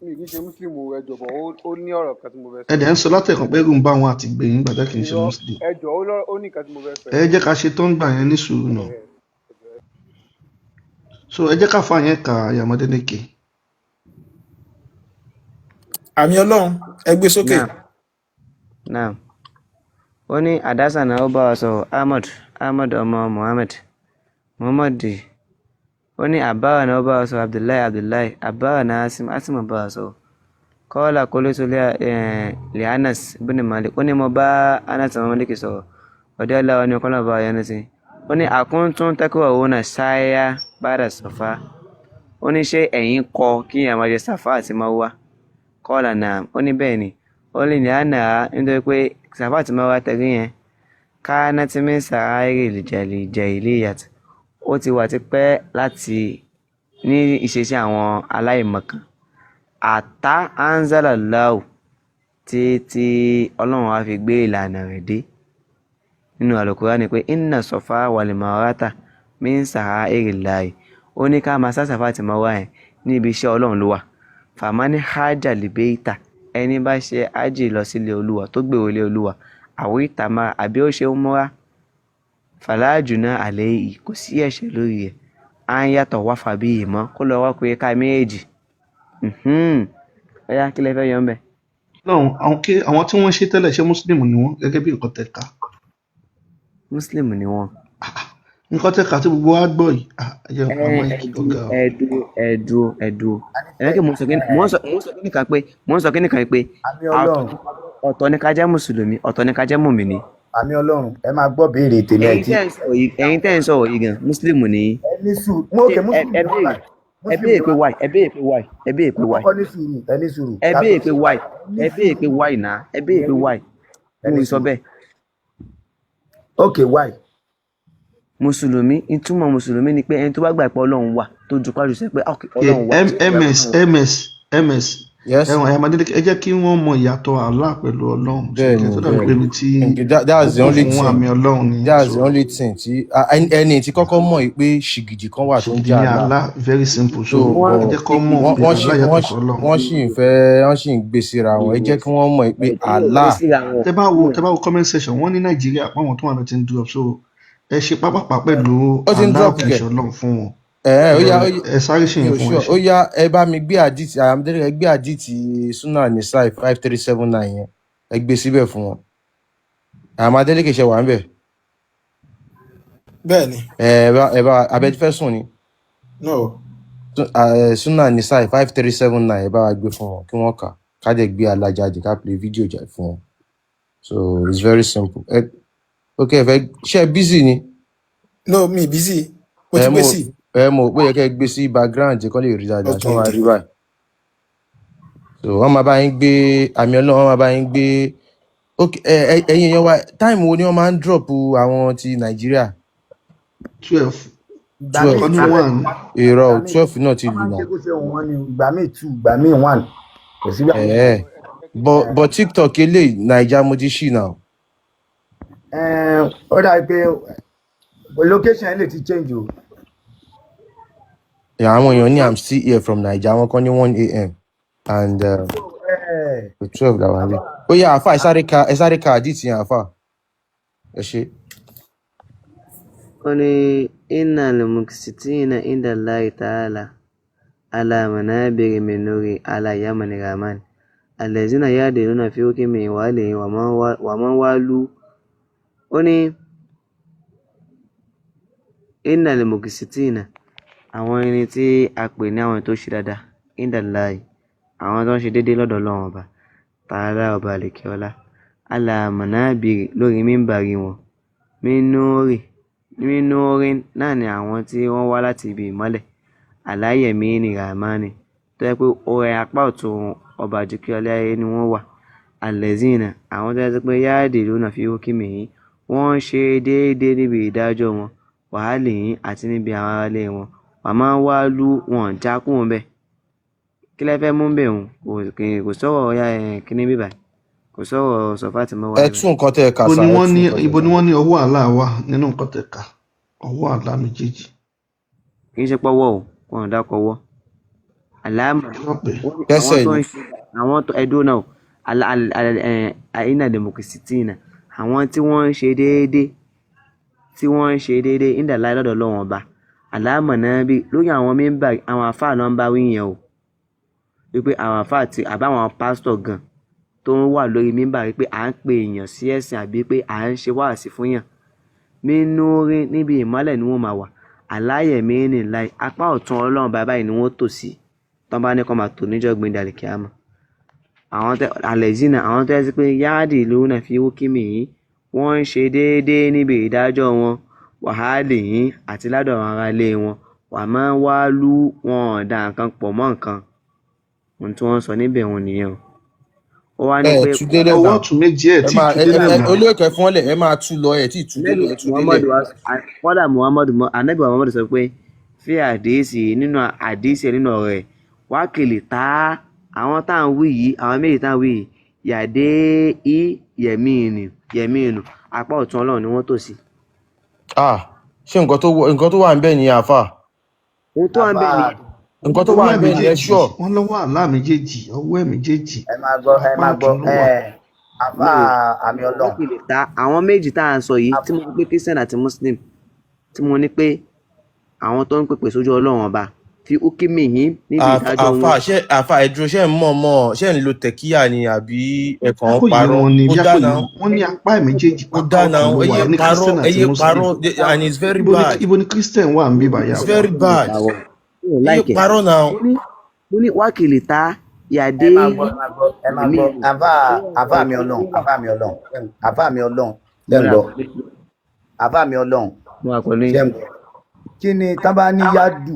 Speaker 5: mi kì í ṣe Muslim o ẹ jọ̀bọ̀ ó ní ọ̀rọ̀ kan tí mo fẹ́ sọ.
Speaker 1: ẹ̀dẹ̀ ń sọ látẹ̀kàn pé rúmbà wọn àti gbẹ̀yìn gbàdá kì í ṣe Muslim.
Speaker 5: ẹ jọ ó ní nǹkan tí mo fẹ́ sọ.
Speaker 1: ẹ jẹ́ ká ṣe tó ń gbà yẹn ní sùúrù náà so ẹ jẹ́ ká fa yẹn ka Ayamadéleke.
Speaker 6: àmì Ọlọ́run ẹ gbé sókè.
Speaker 2: náà ó ní àdásánà ó bá wa sọ Ahmad ọmọ Muhammad ó ní àbáwà náà ó bá wa sọ Abdullahi àbáwà náà Asim bá wa sọ kọ́lá kólótó lè Anas ibn Malik ó ní mo bá Anas ọmọ Malik sọ ọdẹ aláwọ ní ọkọlọ bá yẹn sí ó ní àkúntún tẹkọọ òun náà ṣáyà bára sọfà ó ní ṣé ẹ̀yin kọ̀ kí ẹ máa jẹ Sàfà àti Márwà kọ́lá náà ó ní bẹ́ẹ̀ ni ó lè ní àná nítorí pé Sàfà àti Márwà tẹ̀lé yẹn ká náà ti mí sàárè jẹ ilé ìyàtọ̀ ó ti wà tipẹ́ láti ní ìṣesí àwọn aláìmọ̀kan àtá anzalallahu tí Ọlọ́run wá fi gbé ìlànà rẹ̀ dé nínú Al-Qur'ani pé inna Safa wal Marwata min sa'airillahi ó ní ká máa sá Sàfà àti Márwà yẹn ní ibi iṣẹ́ Ọlọ́run ló wà famani hajja libeita ẹni bá ṣe ájì lọ sílé Olúwa tó gbèrò ilé Olúwa àwọ̀ ìtàmà àbí ó ṣe ń múra fàlájùná àlẹ́ yìí kò sí ẹ̀ṣẹ̀ lórí ẹ̀ á ń yàtọ̀ wá fàbí ìmọ̀ kó lọ wá pé ká méjì ọ̀yá kí lẹ fẹ́ yọ ń bẹ̀.
Speaker 1: lọ́hùn àwọn tí wọ́n ṣe tẹ́lẹ̀ ṣe Muslim ni wọ́n gẹ́gẹ́ bí nǹkan tẹ̀ka.
Speaker 2: Muslim ni wọ́n.
Speaker 1: nǹkan tẹ̀ka tí gbogbo wa gbọ́ yìí
Speaker 2: ẹ̀dùn ẹ̀rẹ́kẹ́ mo ń sọ kíníkan pé ọ̀tọ̀ ni ká jẹ́ mùsùlùmí ọ̀tọ̀ ni ká jẹ́ mùmínì.
Speaker 4: àmì Ọlọ́run ẹ máa gbọ́ béèrè tèmi ẹ̀ tí.
Speaker 2: ẹ̀yin tẹ́ ń sọ̀rọ̀ yìí gan Muslim ni.
Speaker 4: ẹni sùúrù mo kè Muslim ni wọ́n báyìí.
Speaker 2: ẹ béèrè pé why ẹ béèrè pé why ẹ béèrè pé why
Speaker 4: ẹni sùúrù
Speaker 2: ẹ béèrè pé why ẹ béèrè pé why náà ẹ béèrè pé why mo sọ bẹ́ẹ̀.
Speaker 4: ok why.
Speaker 2: mùsùlùmí ìtumọ̀ mùsùlùmí ni pé ẹni tó bá gbà pé Ọlọ́run wà tó ju pàjù sẹ́ pé Ọlọ́run wà.
Speaker 1: ms
Speaker 3: yes
Speaker 7: ẹ̀wọ̀n Adélékè ẹ jẹ́ kí wọ́n mọ ìyàtọ̀ Allah pẹ̀lú Ọlọ́run
Speaker 3: bẹ́ẹ̀ni
Speaker 7: tó dàbí pé ibi tí
Speaker 3: that's the
Speaker 7: ó kún
Speaker 3: only
Speaker 7: fún
Speaker 3: thing
Speaker 7: àmì Ọlọ́run ni
Speaker 3: that's the
Speaker 7: so
Speaker 3: only thing tí ẹni tí kọ́kọ́ mọ̀ yìí pé ṣìgìdì kan wà tó ń
Speaker 7: ṣìgìdì
Speaker 3: jẹ́
Speaker 7: ní
Speaker 3: Allah
Speaker 7: Allah very simple so
Speaker 3: so
Speaker 7: ẹ
Speaker 3: but
Speaker 7: jẹ́ kọ́ mọ̀ pé Allah yàtọ̀ sí Ọlọ́run.
Speaker 3: wọ́n sì ń gbé síra wọn ẹ jẹ́ kí wọ́n mọ̀ pé Allah
Speaker 7: tẹ́ bá wo comment section wọ́n ní Nàìjíríà pàwọn tó wà lọ ti ń drop so ẹ ṣe pápápá pẹ̀lú
Speaker 3: ó ti ń
Speaker 7: Allah
Speaker 3: drop
Speaker 7: kì í
Speaker 3: gẹ̀
Speaker 7: ṣe Ọlọ́run fún wọn
Speaker 3: ó yá
Speaker 7: ẹ sáré ṣe
Speaker 3: mi
Speaker 7: yẹn
Speaker 3: ò
Speaker 7: fún
Speaker 3: sure
Speaker 7: wọn
Speaker 3: ó
Speaker 7: ṣe.
Speaker 3: yá ẹ bá mi gbé àdìtì Adélékè ẹ gbé àdìtì Sunnah Nisa'i 5379 yẹn ẹ gbé síbẹ̀ fún wọn Adélékè ṣe wà ń bẹ̀
Speaker 1: bẹ́ẹ̀ ni
Speaker 3: ẹ bá abẹ́tí fẹ́ sùn ni
Speaker 1: no
Speaker 3: Sunnah Nisa'i 5379 ẹ bá wa gbé fún wọn kí wọ́n kà ká dẹ̀ gbé alájáde ká play fídíò jà fún wọn so it's very simple ok ẹ fẹ́ ṣe busy ni
Speaker 1: no mi busy mo ti gbé sí.
Speaker 3: mo pé yẹ kẹ́ gbé sí background kọ́ lè rí dáadáa
Speaker 1: Okay,
Speaker 3: tí wọ́n máa rí
Speaker 1: okay.
Speaker 3: báyìí so wọ́n máa bá yín gbé àmì Ọlọ́run wọ́n máa bá yín gbé ok ẹ̀yin èèyàn wa time wo ni wọ́n máa ń drop àwọn ti Nàìjíríà
Speaker 7: 12
Speaker 3: 12
Speaker 7: ọdún 1
Speaker 3: èrò 12 náà ti lù náà
Speaker 4: ìgbà míì 2 ìgbà míì 1 kò sí
Speaker 3: but TikTok eléyìí Naija mo ti ṣì náà
Speaker 4: ó dàbí pé location lè ti change o.
Speaker 3: àwọn èèyàn ní I'm still here from Naija wọn kọ́ ní 1 a.m. and 12 làwọn àlè ó yá àfà ẹ sáré ka àdìtì yẹn àfà ẹ ṣe.
Speaker 2: ó ní innal muqsitina inda Allahi ta'ala ala manabiri min nuri ala yamani rahman allazina yadiluna fi hukmi walihi wa man walu. ó ní innal muqsitina àwọn ẹni tí a pè ní àwọn tó ṣe dáadáa inda Allahi àwọn tó ń ṣe déédéé lọ́dọ̀ Ọlọ́run ọba ta'ala ọba àlekèọlá ala manabiri lórí mímbàrí wọn mínúrin náà ni àwọn tí wọ́n wá láti ibi ìmọ́lẹ̀ aláyẹ̀mí ní rahmani tó yẹ pé orí apá ọ̀tún ọba àjùkíọlá ayé ni wọ́n wà alẹ́zìnà àwọn tó yẹ pé yáàdì lónà fi hókìmì yìí wọ́n ń ṣe déédéé níbi ìdájọ́ wọn wàhálì yìí àti níbi àwọn aráalé wọn wà máa ń wá lú wọn jákùn bẹ́ẹ̀ kí lẹ fẹ́ mú bẹ́ẹ̀ hùn kò sọ̀rọ̀ ọ̀yà kíní bíbà kò sọ̀rọ̀ sọ̀fàtì mọ́wá.
Speaker 3: ẹ tún nǹkan tẹ ẹ kà
Speaker 7: ibo
Speaker 3: sá
Speaker 7: ni wọ́n ní ọwọ́ Allah wà nínú nǹkan tẹ̀ ká ọwọ́ Allah méjèèjì.
Speaker 2: kì í ṣe pọ́wọ́ o wọn ò dákọ̀ wọ́ àlámà
Speaker 3: kẹsẹ̀ ni
Speaker 2: àwọn tó ẹdún náà àìnà demokirisitina àwọn tí wọ́n ń ṣe déédéé ìdàlá lọ́dọ̀ Ọlọ́run ọba àlámà náà bí lórí àwọn mẹ́mbà àwọn àfáà náà ń bá wí yẹn o wípé àwọn àfáà àti àbáwọn pásítọ̀ gan tó ń wà lórí mẹ́mbà wípé à ń pe èèyàn sí ẹ̀sìn àbí pé à ń ṣe wáàsí fún yàn nínú orin níbi ìmọ́lẹ̀ ni wọ́n máa wà aláyẹ̀mí ní láì apá ọ̀tún Ọlọ́run bàbá yìí ni wọ́n tò sí tán bá ní kó máa tò níjọ́ gbẹ̀dẹ̀ àlìkíyámà àwọn àlẹ́zínà àwọn tó yẹ sí pé yáàdì ló náà fi wú kíni yìí wọ́n ń ṣe déédéé níbi ìdájọ́ wọn wàhálì yìí àti ládọ̀ àwọn ará ilé wọn wà máa ń wá lú wọn ọ̀dà nǹkan pọ̀ mọ́ nǹkan ohun tí wọ́n sọ níbẹ̀ wọn nìyẹn ó wá ní pé
Speaker 7: ọwọ́ ọ̀tún méjì ẹ̀ tí ìtúdélẹ̀ mọ́
Speaker 3: olóòkè fún ọlẹ̀ ẹ máa tú lọ ẹ̀ tí ìtúdélẹ̀
Speaker 2: kọ́dà Ànábì Muhammadu sọ pé fi àdéhìsì nínú ọ̀rọ̀ ẹ̀ wákìlì tá àwọn tá à ń wí yìí àwọn méjì tá à ń wí yìí yàdé yẹmíìnù apá ọ̀tún Ọlọ́run ni wọ́n tò sí.
Speaker 3: ṣé nǹkan tó wà ń bẹ̀ ní àfà
Speaker 2: ohun tó wà ń bẹ̀ ní
Speaker 3: nǹkan tó wà ń bẹ̀ ní ẹ ṣọ́
Speaker 7: wọ́n lọ́wọ́ Allah méjèèjì ọwọ́ ẹ̀ méjèèjì
Speaker 4: ẹ máa gbọ́ àfa àmì Ọlọ́run.
Speaker 2: wákìlì tá àwọn méjì tá à ń sọ yìí tí mo ní pé Christian àti Muslim tí mo ní pé àwọn tó ń pèpè sójú Ọlọ́run ọba fi ókèmí yìí níbi ìdájọ́ wọn.
Speaker 3: àfà ẹ̀dúró ṣe ń ṣe ń lo tẹ̀kíyà ni àbí ẹ̀kan parọ́ ó dáná
Speaker 7: wọ́n ní apá ẹ̀ méjèèjì
Speaker 3: ó dáná ẹyẹ parọ́ and it's very bad.
Speaker 7: ibo ni Christian wà ń bí bàyà
Speaker 3: it's very bad ẹyẹ parọ́ náà.
Speaker 2: mo ní wákìlì tá yàdé.
Speaker 4: ẹ máa gbọ́ àfa mi Ọlọ́run kí ni tán bá ní yádù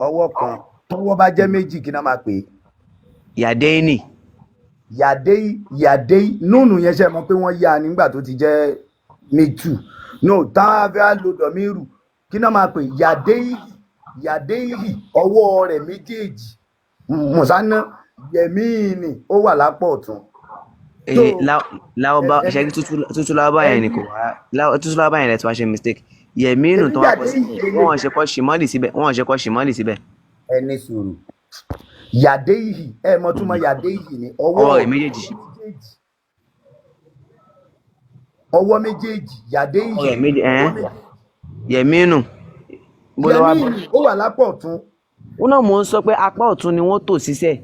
Speaker 4: ọwọ́ kan tọwọ́ bá jẹ́ méjì kí náà máa pè é.
Speaker 2: yàdéyìnì.
Speaker 4: yàdéyì núùnù yẹn ṣe mọ̀ pé wọ́n yá nígbà tó ti jẹ́ méjì no táwọn afẹ́ àlòdọ̀ mi rù kí náà máa pè yàdéyì ọwọ́ rẹ̀ méjèèjì mùsànà Yẹmíìnì ó wà lápá ọ̀tún.
Speaker 2: Láwọ́bá ṣẹ́gi tútù láwọ́bá yẹn ni kò wá tútù láwọ́bá yẹn lẹ́tí wá ṣe mistake. Yẹmínú tó wá pọ̀ sí wọ́n ṣe kọ́ ṣìmọ́lì síbẹ̀.
Speaker 4: Ẹni sùúrù. Yàdé ìhì mọ túmọ̀ yàdé ìhì ni
Speaker 2: ọwọ́ rẹ̀ méjèèjì.
Speaker 4: Ọwọ́ méjèèjì yàdé ìhì.
Speaker 2: Yẹmínú.
Speaker 4: Yẹmíìnì ó wà lápá ọ̀tún.
Speaker 2: Ó náà mò ń sọ pé apá ọ̀tún ni wọ́n tò síṣẹ́.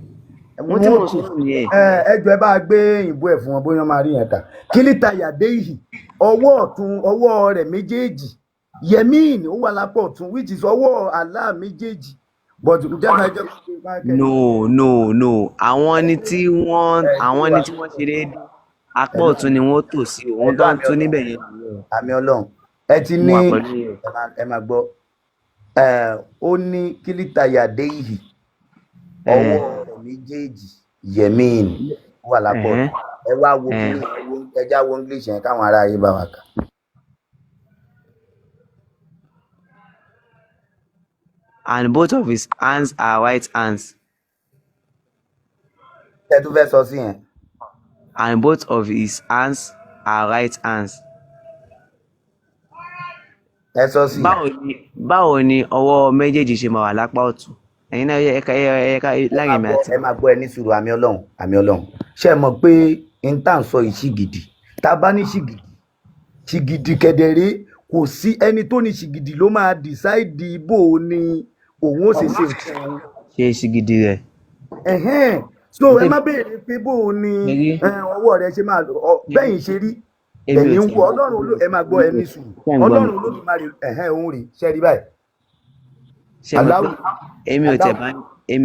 Speaker 2: Wọ́n tí mo sọ fún yẹn.
Speaker 4: Ẹjọ́ ẹ bá gbé ìbò ẹ̀ fún wọn bóyá máa rí yẹn kà. Kílítà yàdé ìhì ọwọ́ ọ̀tún ọwọ́ rẹ̀ méjèèjì. Yẹmíìnì ó wà lápá ọ̀tún which is ọwọ́ Allah méjèèjì. But
Speaker 2: no. Àwọn ni tí wọ́n ṣe déédéé. Apá ọ̀tún ni wọ́n tò sí òun tó ń tún níbẹ̀ yẹn.
Speaker 4: Àmì Ọlọ́run ẹ ti ní ẹ máa gbọ́ ó ní kílítà yàdé ìhì ọwọ́ rẹ̀ méjèèjì yẹmíìnì wà lápá ọ̀tún. Ẹ wá wo ẹja wo English yẹn káwọn ará ayé bá wa kà.
Speaker 2: And both of his hands are right hands.
Speaker 4: Ẹ tún fẹ́ sọ sí yẹn.
Speaker 2: And both of his hands are right hands.
Speaker 4: Ẹ sọ sí.
Speaker 2: Báwo ni ọwọ́ méjèèjì ṣe máa wà lápá ọ̀tún? Ẹ̀yin náà ẹ̀ka láàrin mi àti.
Speaker 4: Ẹ máa gbọ́ ẹ ní sùúrù àmì Ọlọ́run. Ṣé ẹ mọ̀ pé n tá à ń sọ yìí ṣìgìdì? Tá a bá ní ṣìgìdì kẹ̀dẹ̀rẹ́ kò sí ẹni tó ní ṣìgìdì ló máa decide ibo ni òun ó ṣe nǹkan.
Speaker 2: Ṣé ṣìgìdì rẹ̀?
Speaker 4: So ẹ má béèrè pé bó ni ọwọ́ rẹ ṣe máa bẹ́yìn ṣe rí ẹ̀yìn ń wọ Ọlọ́run ẹ máa gbọ́ ẹni sùn Ọlọ́run Olódùmarè òun rí ṣe rí báyìí.
Speaker 2: Èmi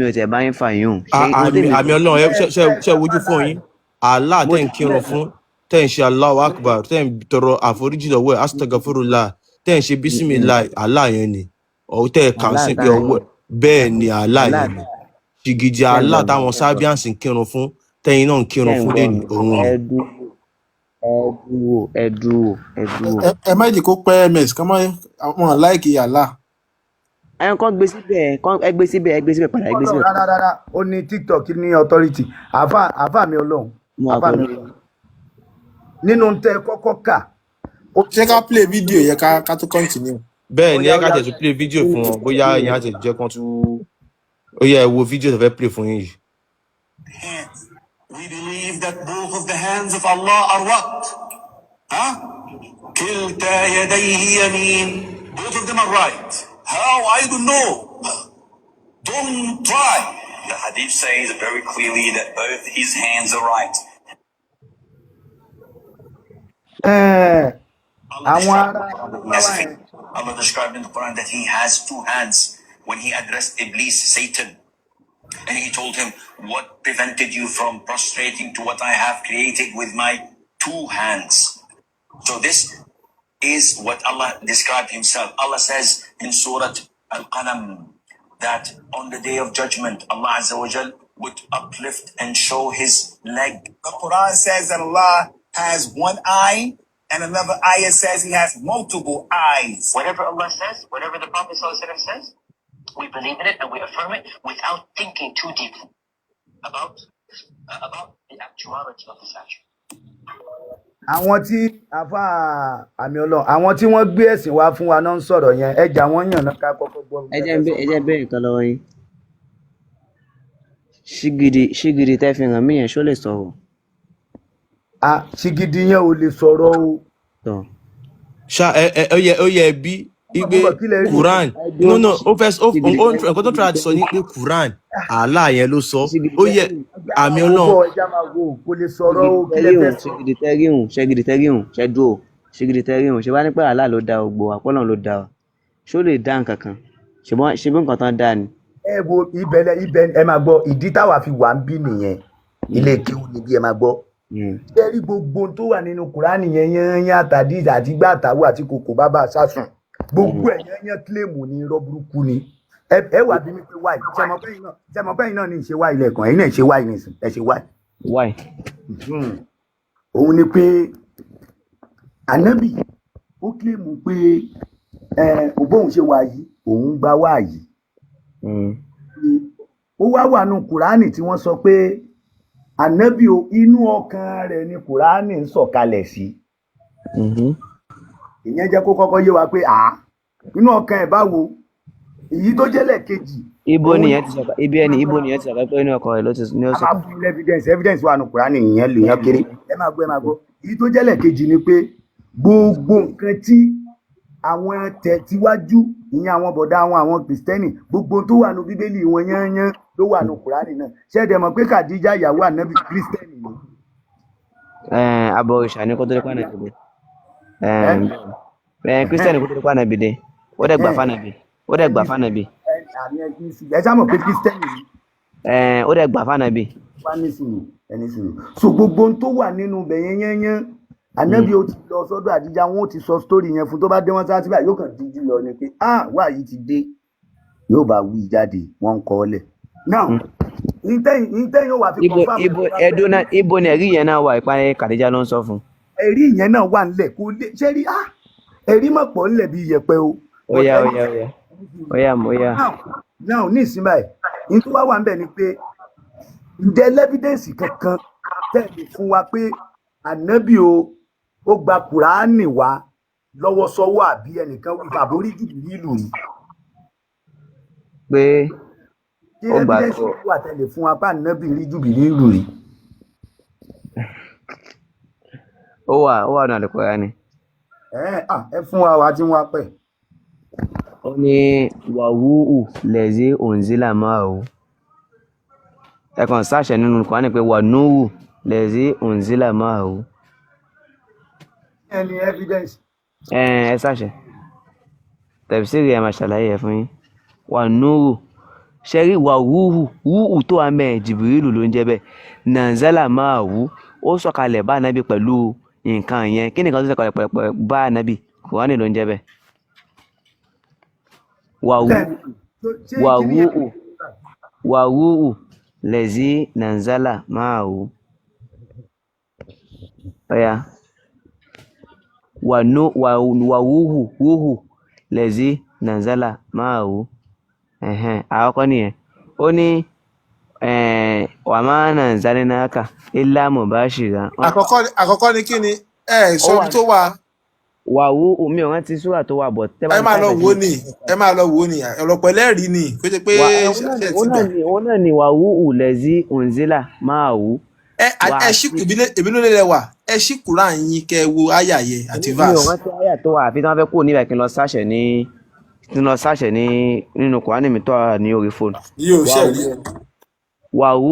Speaker 2: ò tẹ̀ bá yín fà yún.
Speaker 3: Àmì Ọlọ́run ṣe wojú fún yín. Allah tẹ́ ń kírun fún tẹ́ ń ṣe Allahu Akbar tẹ́ ń tọrọ àforíjì lọ́wọ́ ẹ̀ astaghfirullah tẹ́ ń ṣe bismillah Allah yẹn ni tẹ́ ẹ̀ kàn sí pé ọwọ́ bẹ́ẹ̀ ni Allah yẹn ni. Ṣìgìdì Allah táwọn Sabians ń kírun fún tẹ́yìn náà ń kírun fún lẹ́nu òun ni.
Speaker 2: Ẹ dúró.
Speaker 1: Ẹ má jẹ́ kó pẹ́ ms kán mọ́ wọn láìkì Allah.
Speaker 2: Kàn gbé síbẹ̀ padà gbé síbẹ̀.
Speaker 4: Rárá ó ní TikTok ní authority àfà mi Ọlọ́run. Nínú tẹ kọ́kọ́ kà.
Speaker 1: Ṣé ká play video yẹ ká tó continue.
Speaker 3: Bẹ́ẹ̀ ni ẹ ká tẹ̀ tún play video fún wọn bóyá ìyẹn á tẹ̀ jẹ́ kán tún. Oh yeah, wo video tó fẹ́ play fún yín.
Speaker 8: We believe that both of the hands of Allah are what? كلتا يديه يمين. Both of them are right. How? I don't know. Don't try. The hadith says very clearly that both his hands are right. Allah described in the Quran that he has two hands. When he addressed Iblis, Satan, and he told him, what prevented you from prostrating to what I have created with my two hands? So this is what Allah described himself. Allah says in Surah Al-Qalam that on the day of judgment, Allah Azza wa Jal would uplift and show his leg. The Quran says that Allah has one eye, and another ayah says he has multiple eyes. Whatever Allah says, whatever the Prophet says, we believe in it and we affirm it without thinking too deeply about the actuality of this action.
Speaker 4: Àwọn tí àfà àmì Ọlọ́run àwọn tí wọ́n gbé ẹ̀sìn wá fún wa náà ń sọ̀rọ̀ yẹn ẹja wọ́n yàn náà ká kọ́kọ́ gbọ́.
Speaker 2: Ẹ jẹ́ bẹ́ẹ̀ kan lọ́wọ́ yín. Ṣìgìdì tẹ́ fi hàn mí yẹn ṣó lè sọ̀rọ̀.
Speaker 4: Ṣìgìdì yẹn ò lè sọ̀rọ̀ o.
Speaker 3: Ó yẹ bí igbe Quran no ó fẹ́ nǹkan tó try àti sọ ní pé Quran Allah yẹn ló sọ ó yẹ àmì Ọlọ́run.
Speaker 4: Kò lè sọ̀rọ̀ o kílẹ̀ fẹ́ sọ.
Speaker 2: Ṣìgìdì tẹ́gìhùn ṣẹ́dúró ṣìgìdì tẹ́gìhùn ṣe wá ní pé Allah ló dá ogbó àpọ́nà ló dá ọ ṣó lè dá nǹkan kan ṣe bí nǹkan tán dá ni.
Speaker 4: Ẹ wo ibẹ̀ ẹ máa gbọ́ ìdí táwa fi wà ń bí nìyẹn ilé kéwù níbi ẹ máa gbọ́. Ṣé rí gbogbo tó wà nínú Kùránì yẹn yẹn àtàdí àti gbàtàwọ̀ àti kòkò bàbá sásùn gbogbo ẹ̀yán kílèmù ní irọ́ burúkú ni ẹ wà bí mi pé wáì jẹmọ̀pẹ́yìn náà ní ìṣe wáì lẹ́ẹ̀kan ẹ̀yin náà ṣe wáì nìsín ẹ ṣe wáì. Òun ni pé ànábì ó kílèmù pé òbóun ṣe wáyí òun gba wáyí ó wá wà nù kùránì tí wọ́n sọ pé ànábì o inú ọkàn rẹ̀ ni kùránì ń sọ̀kalẹ̀ sí. ìyẹn jẹ́ kó kọ́kọ́ yé wa pé inú ọkàn ẹ̀ báwo èyí tó jẹ́lẹ̀ kejì.
Speaker 2: ibo nìyẹn ti sọ̀kà ibi ẹni ibo nìyẹn ti sọ̀kà pé inú ọkàn rẹ̀ ló ti ní ó sọ.
Speaker 4: a máa fún evidence wà nù kùránì ìyẹn lèyàn kéré. ẹ máa gbọ́ èyí tó jẹ́lẹ̀ kejì ni pé gbogbo nǹkan tí àwọn tẹ̀síwájú ìyẹn àwọn bọ̀dá àwọn kìrìsìtẹ́nì gbogbo tó wà nù bíbélì wọn yányán ló wà nù kùránì náà ṣẹ́ẹ̀dẹ̀ mọ̀ pé kàdíjà ìyàwó ànábì kìrìsìtẹ́nì ni.
Speaker 2: abọ̀rìṣà ni kó tó lè pa nàbì dé kìrìsìtẹ́nì kó tó lè pa nàbì dé ó dẹ̀ gbà fánàbì.
Speaker 4: ẹ sá mọ̀ pé kìrìsìtẹ́nì ni.
Speaker 2: ó dẹ̀ gbà fánàbì.
Speaker 4: ẹni sùn so gbogbo tó wà nínú bẹ̀yẹn yányán ànábì ó ti lọ sọ́dọ̀ àdíjà wọn ó ti sọ sítórì yẹn fún tó bá dé wọn sáà síbà yóò kàn díjú lọ ni pé wà yìí ti dé yóò bá wí jáde wọn ń kọ ọ lẹ. now ìtẹ́yìn yóò wà fi confam.
Speaker 2: ibo ni ẹ̀rí yẹn náà wà ìparí kàdíjà ló ń sọ fún.
Speaker 4: ẹ̀rí yẹn náà wà nílẹ̀ kó lè ṣe rí ẹ̀rí mọ̀ pọ̀ nílẹ̀ bí iyẹ̀pẹ̀ o.
Speaker 2: Oya.
Speaker 4: now ní ìsinmi ẹ̀ ní tó wá wà ń bẹ̀ ni pé ǹjẹ́ lẹ́fídẹ́ǹsì kankan tẹ̀lé fún wa pé ànábì ó gba kùránì wá lọ́wọ́ sọ́wọ́ àbí ẹnìkan wí bàbá orí jùbìlì rí.
Speaker 2: pé
Speaker 4: ó gbà tó kí wà tẹ̀lé fún wa bá ànábì rí jùbìlì rí.
Speaker 2: ó wà ní Al-Qur'ani.
Speaker 4: ẹ fún wa wá tí wọ́n pẹ̀.
Speaker 2: ó ní wàhúù lẹ́zí òǹzílà máa o ẹ̀kan sáṣẹ nínú Kùránì pé wà núhù lẹ́zí òǹzílà máa o.
Speaker 4: ẹni evidence.
Speaker 2: ẹ sáṣẹ tẹ̀fsírì ẹ̀ máa ṣàlàyé ẹ̀ fún yín wà núhù ṣẹ́rí wà wúhù tó wà mẹ́ Jìbìrìlù ló ń jẹ́ bẹ́ẹ̀ nàǹzálà máa wú ó sọ̀kalẹ̀ bá ànábì pẹ̀lú nǹkan yẹn kí nìkan tó sọ̀kalẹ̀ pẹ̀lú bá ànábì Kùránì ló ń jẹ́ bẹ́ẹ̀. wàhúù lẹ́zí nàǹzálà máa wú ọ̀yà wàhúù lẹ́zí nàǹzálà máa wú àkọ́kọ́ nìyẹn ó ní wà máa nàǹzálínàkà ilá mubashira.
Speaker 1: àkọ́kọ́ ni kí ni sọ ibi tó wà.
Speaker 2: wàhú omi ọ̀rán ti súrà tó wà bọ̀.
Speaker 1: ẹ máa lọ wò ni ọ̀pọ̀ ẹlẹ́rìí ni kó ṣe pé
Speaker 2: òun náà ni wàhú lẹ́zí òǹzílà máa wú.
Speaker 1: ẹ ṣí ìbínú lélẹ̀ wà ẹ ṣí Kùránì yín kẹ́ wo àyà yẹ àti verse.
Speaker 2: mi ò rántí àyà tó wà àfi tí wọ́n fẹ́ kúrò níbẹ̀ kí n lọ sáṣẹ̀ nínú Kùránì mi tó wà ní orí fóònù.
Speaker 1: yóò ṣẹ̀rí.
Speaker 2: wàhú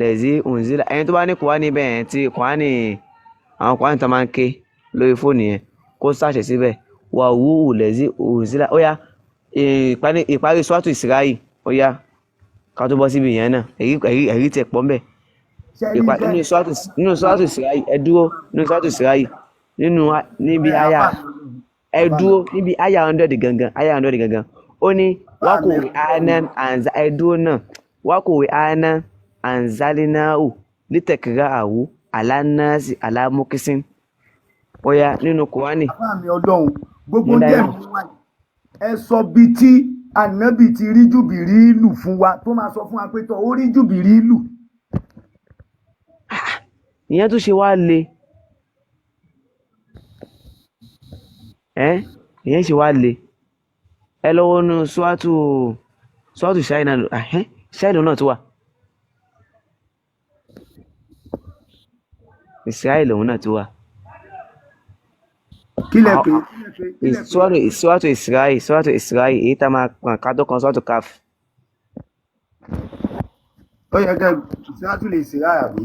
Speaker 2: lẹ́zí òǹzílà ẹni tó bá ní Kùránì bẹ́ẹ̀ tí Kùránì àwọn Kùránì tó máa ń ké lórí fóònù yẹn kó sáṣẹ̀ síbẹ̀ wàhú lẹ́zí òǹzílà ó yá ìparí sọ́ọ̀tù Ísírẹ́lì ó yá ká tó bọ́ síbi yẹn náà ẹ̀rí tẹ̀ pọ̀ mbẹ̀ nínú sọ́ọ̀tù Ísírẹ́lì ẹ dúró nínú sọ́ọ̀tù Ísírẹ́lì níbi àyà ẹ dúró níbi àyà 100 gangan ó ní wákòwé anan ẹ dúró náà wákòwé anan anzalinahu lítẹ̀kìrá àwú alánàásì alámúkísìn ó yá nínú Kùránì.
Speaker 4: àmì Ọlọ́run gbogbo jẹ́ ẹ sọ bí tí ànábì ti rí Jùbìrìlù fún wa tó máa sọ fún wa pé tọ́ ó rí Jùbìrìlù.
Speaker 2: ìyẹn tó ṣe wá le ìyẹn ṣe wá le ẹ lọ́wọ́ nu ṣọ́ọ̀tù ṣáìnà náà tó wà Ísírẹ́lì òun náà tó wà.
Speaker 4: kílẹ̀ pé
Speaker 2: ṣọ́ọ̀tù Ísírẹ́lì èyí tá máa kàn ká tó kan ṣọ́ọ̀tù káf.
Speaker 4: ó yẹ kẹ́ ṣáàtù lè ṣe ráyà bí.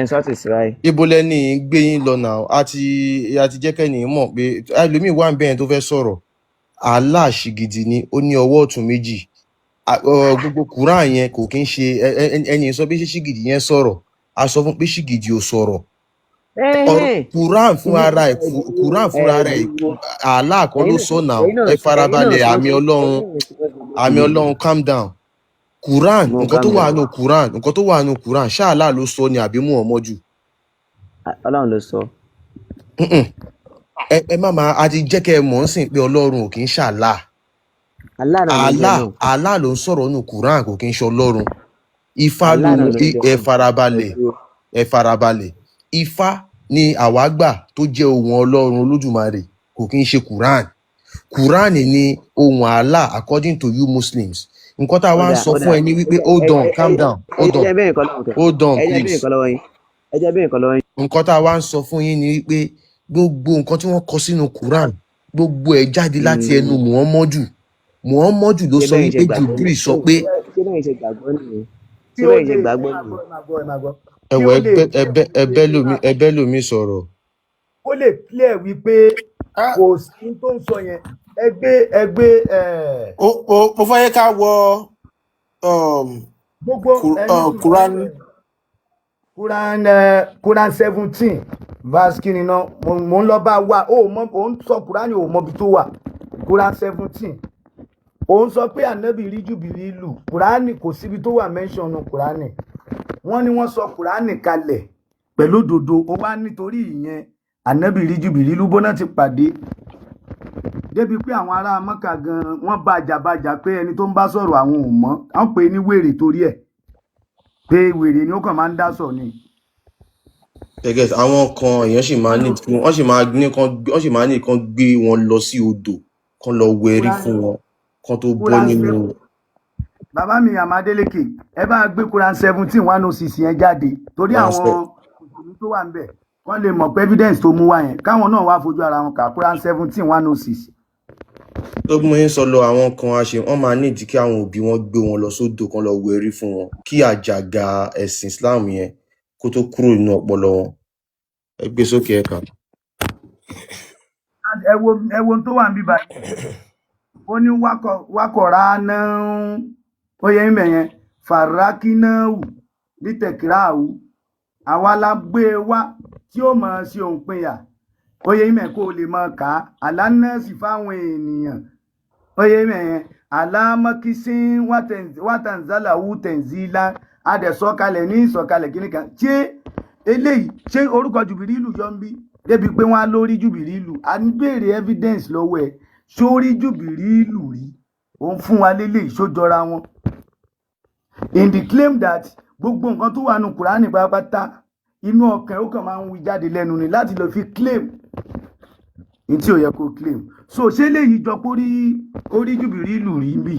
Speaker 2: ṣọ́ọ̀tù Ísírẹ́lì.
Speaker 3: ibo lẹ́ni gbé yín lọ náà àti jẹ́ kẹ́ni mọ̀ pé ẹlòmíì wà ń bẹ́ẹ̀ tó fẹ́ sọ̀rọ̀ aláàṣìgìdì ni ó ní ọwọ́ ọ̀tún méjì gbogbo Kùránì yẹn kò kí ń ṣe ẹni sọ pé ṣígìdì yẹn sọ̀rọ̀ a sọ fún pé ṣígìdì ò sọ̀rọ̀ Kùránì fúnra rẹ̀ Allah kọ́ ló sọ náà ẹ farabalẹ̀ àmì Ọlọ́run calm down. Quran nǹkan tó wà nù Quran ṣáàlà ló sọ ni àbí Muhammadu.
Speaker 2: Ọlọ́run ló sọ.
Speaker 3: ẹ má máa a ti jẹ́ kẹ́ ẹ mọ̀ ń sìn pé Ọlọ́run ò kì í ṣàlà. Allah ló ń sọ̀rọ̀ nù Quran kò kì í ṣe Ọlọ́run. Ifá lòun ẹ farabalẹ̀ ẹ farabalẹ̀ Ifá ni àwa gbà tó jẹ́ ohùn Ọlọ́run Olódùmarè kò kí ń ṣe Quran. Quran ni ohùn Allah according to you Muslims. Nǹkan tá a wá ń sọ fún ẹ ní wípé hold on calm down hold on please. Nǹkan tá a wá ń sọ fún yín ni wípé gbogbo nǹkan tí wọ́n kọ sínú Quran gbogbo ẹ̀ jáde láti ẹnu Muhammadu ló sọ wípé Jibril sọ pé ẹbẹ lómi sọ̀rọ̀.
Speaker 4: ó lè clear wípé kò sí tó ń sọ yẹn ẹgbẹ́
Speaker 1: mo fẹ́ ká wọ
Speaker 4: gbogbo Quran 17 verse kí ni náà mo ń lọ bá wà ó ń sọ Quran ò mọbi tó wà Quran 17 ó ń sọ pé ànábì rí Jùbìrìlù Quran kò síbi tó wà mention nu Quran wọ́n ní wọ́n sọ Quran kalẹ̀ pẹ̀lú òdodo ó wá nítorí ìyẹn ànábì rí Jùbìrìlù bọ́nà ti pàdé débi pé àwọn ará Mọ́kà gan wọ́n bàjàbàjà pé ẹni tó ń bá sọ̀rọ̀ àwọn ò mọ̀ wọ́n pè é ní wèrè torí ẹ̀ pé wèrè ni ó kàn máa ń dá sọ ni.
Speaker 3: Gẹ́gẹ́ àwọn kan èèyàn sì máa ní wọ́n sì máa ní kan gbé wọn lọ sí odò kan lọ wẹrí fún wọn kan tó bọ́ nínú.
Speaker 4: Bàbá mi Àmàdélékè ẹ bá gbé Quran 17:106 yẹn jáde torí àwọn òṣèlú tó wà ń bẹ̀ wọ́n lè mọ̀ pé evidence tó mú wá yẹn káwọn náà wá fojú ara wọn kà Quran 17:106.
Speaker 3: tó mú yín sọ lọ àwọn kan wọ́n máa nídìí kí àwọn òbí wọn gbé wọn lọ sódò kan lọ wẹrí fún wọn kí àjàgà ẹ̀sìn Islam yẹn kó tó kúrò nínú ọpọlọ wọn. Ẹ gbé sókè ẹ̀ka.
Speaker 4: ẹ wo tó wà ń bí báyìí ó ní wákọ̀rá náà ó yẹ ń bẹ̀ yẹn fàrákínáwù lítẹ̀kíráàwù àwa la gbé e wá tí ó mọ̀ sí òun pinya ó yẹ ń bẹ̀ kó o lè mọ̀ ká alánàásì fáwọn ènìyàn ó yẹ ń bẹ̀ yẹn alámọ́kísín wátàǹzálàwù tẹ̀ǹzílá adẹ̀sọ́kalẹ̀ ní ìsọ̀kalẹ̀ kíní kan ṣé eléyìí ṣé orúkọ Jùbìrìlù yọ ń bí débi pé wọ́n á lórí Jùbìrìlù à ń béèrè evidence lọ́wọ́ ẹ̀ sórí Jùbìrìlù rí òun fún wa lélẹ̀ ìṣójọra wọn in the claim that gbogbo nǹkan tó wà nù Kùránì pátápátá inú ọkàn ó kàn máa ń wí jáde lẹ́nu ni láti lọ fi claim ní tí ò yẹ kó claim so ṣé léyìí jọ pé orí Jùbìrìlù rí bí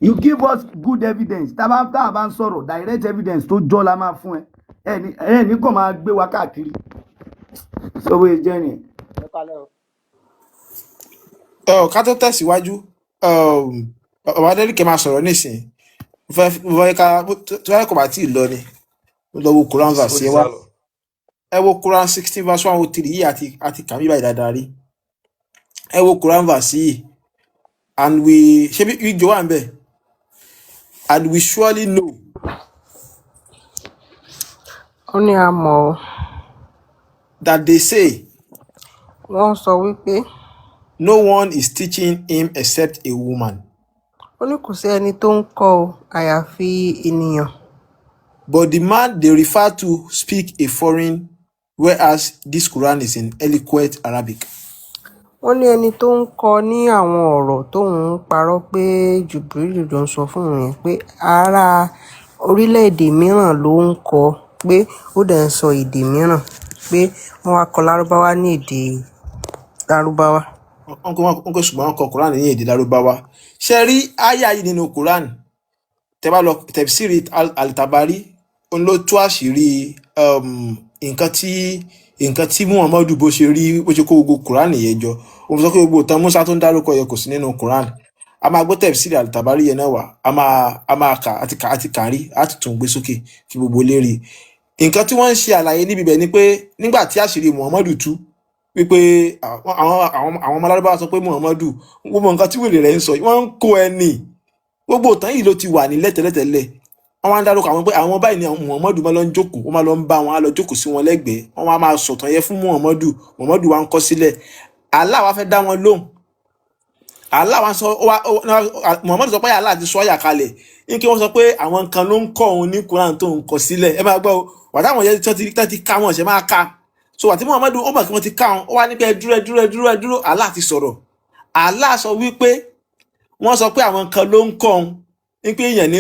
Speaker 4: you give us good evidence tá a bá ń sọ̀rọ̀ direct evidence tó jọ́ la máa fún ẹ ní kàn máa gbé wa káàkiri sọ́wọ́ ẹ jẹ́ nìyẹn.
Speaker 1: ká tó tẹ̀síwájú Àmàdélékè máa sọ̀rọ̀ nísìnyí mo fẹ́ ká tó yẹ kó bá tí ì lọ ni lọ wo Quran verse yẹn wá ẹ wo Quran 16 verse 103 yìí àti kàmí báyìí dáadáa rí ẹ wo Quran verse yìí and we ṣe bí ìjọ wà ń bẹ̀ and we surely know.
Speaker 9: ó ní a mọ̀ ọ́.
Speaker 1: that they say.
Speaker 9: wọ́n sọ wípé.
Speaker 1: no one is teaching him except a woman.
Speaker 9: ó ní kò sí ẹni tó ń kọ́ ọ àyàfi ènìyàn.
Speaker 1: but the man they refer to speak a foreign whereas this Quran is in eloquent Arabic.
Speaker 9: wọ́n ní ẹni tó ń kọ́ ní àwọn ọ̀rọ̀ tóun ń parọ́ pé Jùbìrìlù ló ń sọ fún òun yẹn pé ará orílẹ̀-èdè mìíràn ló ń kọ́ pé ó dẹ̀ ń sọ èdè mìíràn pé wọ́n wá kọ lárúbáwá ní èdè lárúbáwá.
Speaker 1: wọ́n kò ṣùgbọ́n wọ́n kọ Quran ní èdè lárúbáwá. ṣe rí àyà yìí nínú Quran tẹ́ bá lọ tafsiri al-Tabari òun ló tú àṣírí nǹkan tí Muhammadu bó ṣe rí bó ṣe kó gbogbo Quran yẹn jọ òun sọ pé gbogbo ìtàn Musa tó ń dárúkọ yẹn kò sí nínú Quran a máa gbọ́ tafsiri al-Tabari yẹn náà wá a máa kà àti kàrí àti tún gbé sókè kí gbogbo lè rí nǹkan tí wọ́n ń ṣe àlàyé níbi bẹ̀ ni pé nígbà tí àṣírí Muhammadu tú wípé àwọn ọmọ Lárúbáwá sọ pé Muhammadu gbogbo nǹkan tí wèrè rẹ̀ ń sọ wọ́n ń kó ẹni gbogbo ìtàn yìí ló ti wà ní lẹ́tẹ̀lẹ́tẹ̀lẹ̀ wọ́n máa ń dárúkọ àwọn pé àwọn báyìí ni Muhammadu máa lọ ń jókòó wọ́n máa lọ ń bá wọn á lọ jókòó sí wọn lẹ́gbẹ̀ẹ́ wọ́n máa sọ̀tàn yẹn fún Muhammadu wa ń kọ sílẹ̀ Allah wa fẹ́ dá wọn lóhùn Allah wa sọ Muhammadu sọ pé Allah ti sọ àyà kalẹ̀ ní kí wọ́n sọ pé àwọn nǹkan ló ń kọ́ òun ní Quran tó ń kọ sílẹ̀ ẹ máa gbọ́ wà táwọn yẹn ti ká wọn ṣe máa ká so wà tí Muhammadu ó mọ̀ kí wọ́n ti ká wọn ó wá ní pé dúró Allah ti sọ̀rọ̀ Allah sọ wípé wọ́n sọ pé àwọn nǹkan ló ń kọ́ òun ní pé èèyàn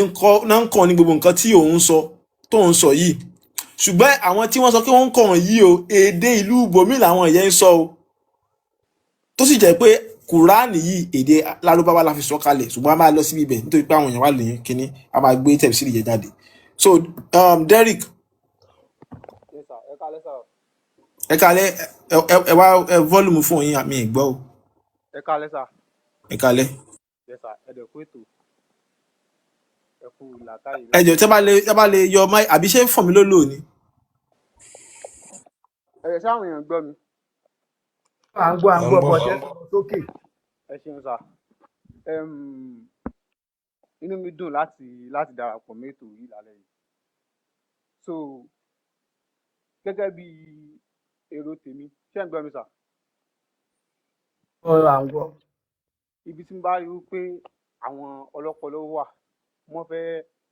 Speaker 1: náà ń kàn ní gbogbo nǹkan tí òun sọ tó ń sọ yìí ṣùgbọ́n àwọn tí wọ́n sọ pé wọ́n ń kàn yìí o èdè ìlú ibòmíì làwọn ìyẹn ń sọ o tó sì jẹ́ pé kùránì yìí èdè lárúbáwá la fi sọ kalẹ̀ ṣùgbọ́n a máa lọ síbi ibẹ̀ nítorí pé àwọn èèyàn wà lẹ́yìn kínní a máa gbé tẹ̀síìrì yẹn jáde so Derrick ẹ kálẹ́ ẹ wá volume fún yín àmì ìgbọ́ o
Speaker 5: ẹ kálẹ́ sà.
Speaker 1: ẹ kálẹ́.
Speaker 5: Yes sà, ẹ dẹ̀ kú ètò ẹ kú làákàyè.
Speaker 1: ẹ jọ̀ọ́ tẹ́ bá lè yọ ọmọ àbí ṣé fọ̀ mí lólò ni.
Speaker 5: ẹ sáwọn èèyàn gbọ́ mi.
Speaker 4: à ń gbọ́ bọ̀ jẹ́ sókè.
Speaker 5: ẹ ṣeun sà. Inú mi dùn láti darapọ̀ mọ́ ètò yìí lálẹ́ yìí. So gẹ́gẹ́ bí èrò tèmi ṣé ẹ ń gbọ́ mi sà?
Speaker 4: ọ̀rọ̀ à ń gbọ́.
Speaker 5: Ibi tí mo bá rí pé àwọn ọlọ́pọlọ wà wọ́n fẹ́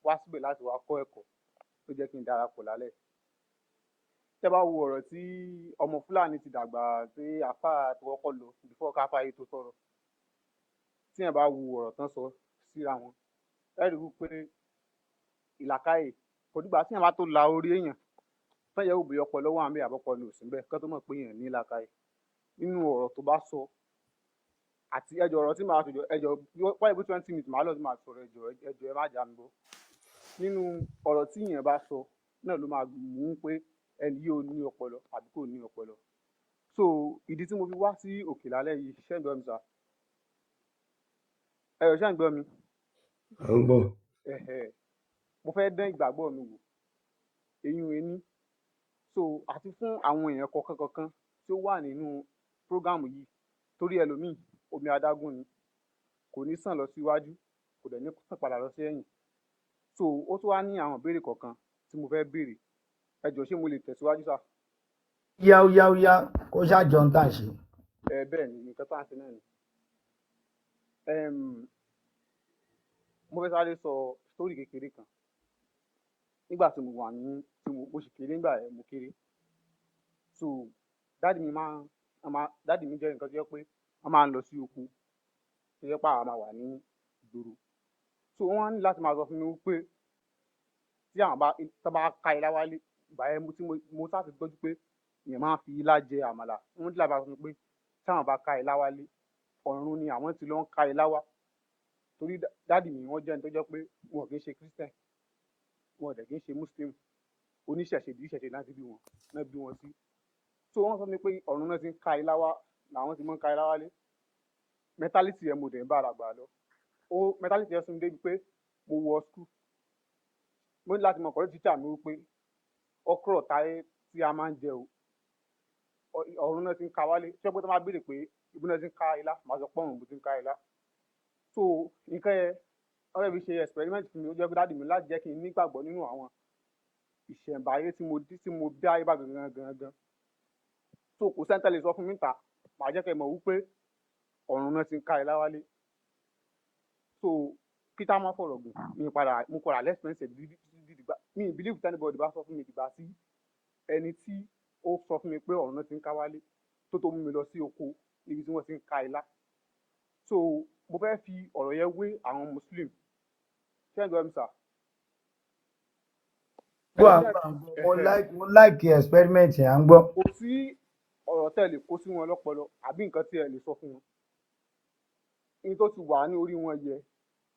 Speaker 5: wá síbẹ̀ láti wá kọ́ ẹ̀kọ́ tó jẹ́ kí n darapọ̀ lálẹ́. Tẹ́ bá wo ọ̀rọ̀ tí ọmọ Fúlàní ti dàgbà pé àfà tó kọ́kọ́ lọ before káfá yìí tó sọ̀rọ̀ tí yẹn bá wo ọ̀rọ̀ tán sọ síra wọn ẹ rí i pé ìlàkàyè kò dìgbà tí yẹn bá tó la orí èèyàn tán yẹ òbí ọpọlọ wà ń bẹ àbọ̀pọlọ ò sí bẹ́ẹ̀ kán tó mọ̀ pé èèyàn ní ìlàkàyè nínú ọ̀rọ̀ tó bá sọ àti ẹjọ ọ̀rọ̀ tí màá sọjọ ẹjọ wáyé bí 20 minutes màá lọ sí màá sọ̀rọ̀ ẹjọ ẹ má jà mí bọ nínú ọ̀rọ̀ tí yẹn bá sọ náà ló máa mú pé ẹni yóò ní ọpọlọ àbí kò ní ọpọlọ so ìdí tí mo fi wá sí òkè lálẹ́ yìí ṣé ń gbọ́ mi sà ẹ̀rọ ṣé ń gbọ́ mi.
Speaker 3: à ń gbọ́.
Speaker 5: mo fẹ́ dán ìgbàgbọ́ mi wò eyín ení so àti fún àwọn èèyàn kọ̀ọ̀kan tí ó wà nínú prógámù yìí torí ẹlòmíì omi adágún ni kò ní sàn lọ síwájú kò dẹ̀ ní sàn padà lọ sí ẹ̀yìn so ó tún wá ní àwọn ìbéèrè kọ̀ọ̀kan tí mo fẹ́ béèrè ẹ jọ̀ọ́ ṣé mo lè tẹ̀síwájú sà.
Speaker 4: yáúyáúyá kó ṣáàjọ ń tà ṣe.
Speaker 5: Bẹ́ẹ̀ ni nǹkan tó ń ṣe náà ni. Mo fẹ́ sáré sọ sítórì kékeré kan nígbà tí mo wà ní mo sì kéré nígbà yẹn mo kéré so dáàdì mi jẹ́ nǹkan tó yẹ pé wọ́n máa ń lọ sí oko tó yẹ pé àwọn máa wà ní ìgboro so wọ́n á ní láti máa sọ fún mi wípé tí àwọn bá ká ilá wálé ìgbà yẹn tí mo sáà ti gbọ́jú pé èèyàn máa ń fi ilá jẹ àmàlà wọ́n ní láti máa sọ fún mi pé tí àwọn bá ká ilá wálé ọ̀run ni àwọn ti lọ ń ká ilá wá torí dáàdì mi wọ́n jẹ́ ẹni tó jẹ́ pé wọn kì í ṣe Christian wọn dẹ̀ kì í ṣe Muslim oníṣẹ̀ṣe láti bí wọn sí so wọ́n sọ mi pé ọ̀run náà ti ń ká ilá wá làwọn ti mọ́ ń ká ilá wálé mẹtálítì ẹ̀ mo dẹ̀ ń bá ara gbà lọ mẹtálítì ẹ̀ sún débi pé mo wọ skul mo ní láti mọ ọkọ̀ títà mi wípé ọkọ̀ táyé tí a máa ń jẹ o ọ̀run náà ti ń ká wálé ṣé pé tó máa béèrè pé ibi náà ti ń ká ilá màá sọ pọ́n òun ti ń ká ilá so nǹkan yẹn wọ́n fẹ́ fi ṣe experiment fún mi ó jẹ́ pé dáàdì mi láti jẹ́ kí n nígbàgbọ́ nínú àwọn ìṣẹ̀ǹbáyé tí mo bí ayé bá gangan so kò sẹ́ńtẹ́ lè sọ fún mi ta màá jẹ́ kẹ́ mọ̀ wípé ọ̀run náà ti ń ká ilá wálé so kí tá má fọ̀rọ̀ gùn mo padà lẹ́sìpẹ́ǹsì dídìgbà mi ì believe anybody bá sọ fún mi dìgbà tí ẹni tí ó sọ fún mi pé ọ̀run náà ti ń ká wálé tó mú mi lọ sí oko níbi tí wọ́n ti ń ká ilá so mo fẹ́ fi ọ̀rọ̀ yẹn wé àwọn Muslim ṣé ẹ̀ ń gbọ́ mi sà.
Speaker 4: mo like experiment yẹn à ń gbọ́.
Speaker 5: kò sí ọ̀rọ̀ tẹ́ ẹ lè kó sí wọn lọ́pọlọ àbí nǹkan tí ẹ lè sọ fún wọn ní tó ti wà ní orí wọn yẹ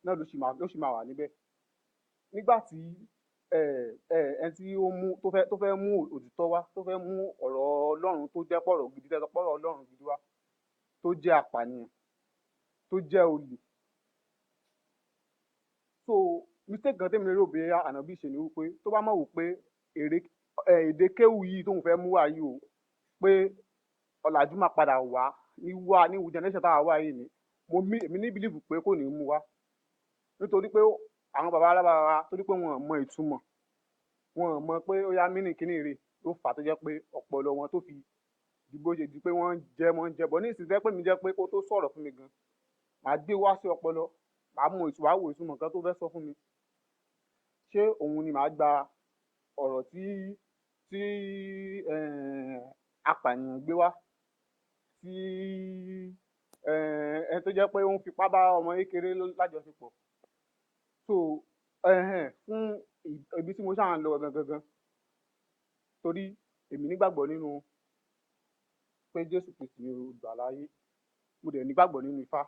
Speaker 5: náà ló sì máa wà níbẹ̀ nígbà tí ẹni tí tó fẹ́ mú òtítọ́ wá tó fẹ́ mú ọ̀rọ̀ Ọlọ́run tó jẹ́ pọ̀rọ̀ gidi tẹ́ sọ pọ̀rọ̀ Ọlọ́run gidi wá tó jẹ́ apànìyàn tó jẹ́ olè so mistake kan tẹ́mi rò bẹ́ẹ̀ ànábì ṣe ni wípé tó bá mọ̀ wò pé èdè kéwù yìí tóun fẹ́ mú wá yìí o pé ọ̀làjú máa padà wá ní generation táwa wá yìí ni èmi ní bílíìfù pé kò ní mú wá nítorí pé àwọn bàbá alábàárà torí pé wọn mọ ìtumọ̀ wọn mọ pé ó yá mínì kíní rè ló fà tó jẹ́ pé ọpọlọ wọn tó fi dìbò ṣe di pé wọ́n jẹ bọ́ ní ìsìn pé mi jẹ́ pé kó tó sọ̀rọ̀ fún mi gan màá gbé wá sí ọpọlọ màá mọ ìwò ìtumọ̀ kan tó fẹ́ sọ fún mi ṣé òun ni màá gba ọ̀rọ̀ tí apànìyàn gbé wá tí ẹni tó jẹ́ pé ó ń fipá bá ọmọ kékeré lájọṣepọ̀ so fún ibi tí mo ṣáà ń lọ gangan torí èmi nígbàgbọ́ nínú pé Jésù Kristi ni olùgbàlà ayé mo dẹ̀ nígbàgbọ́ nínú Ifá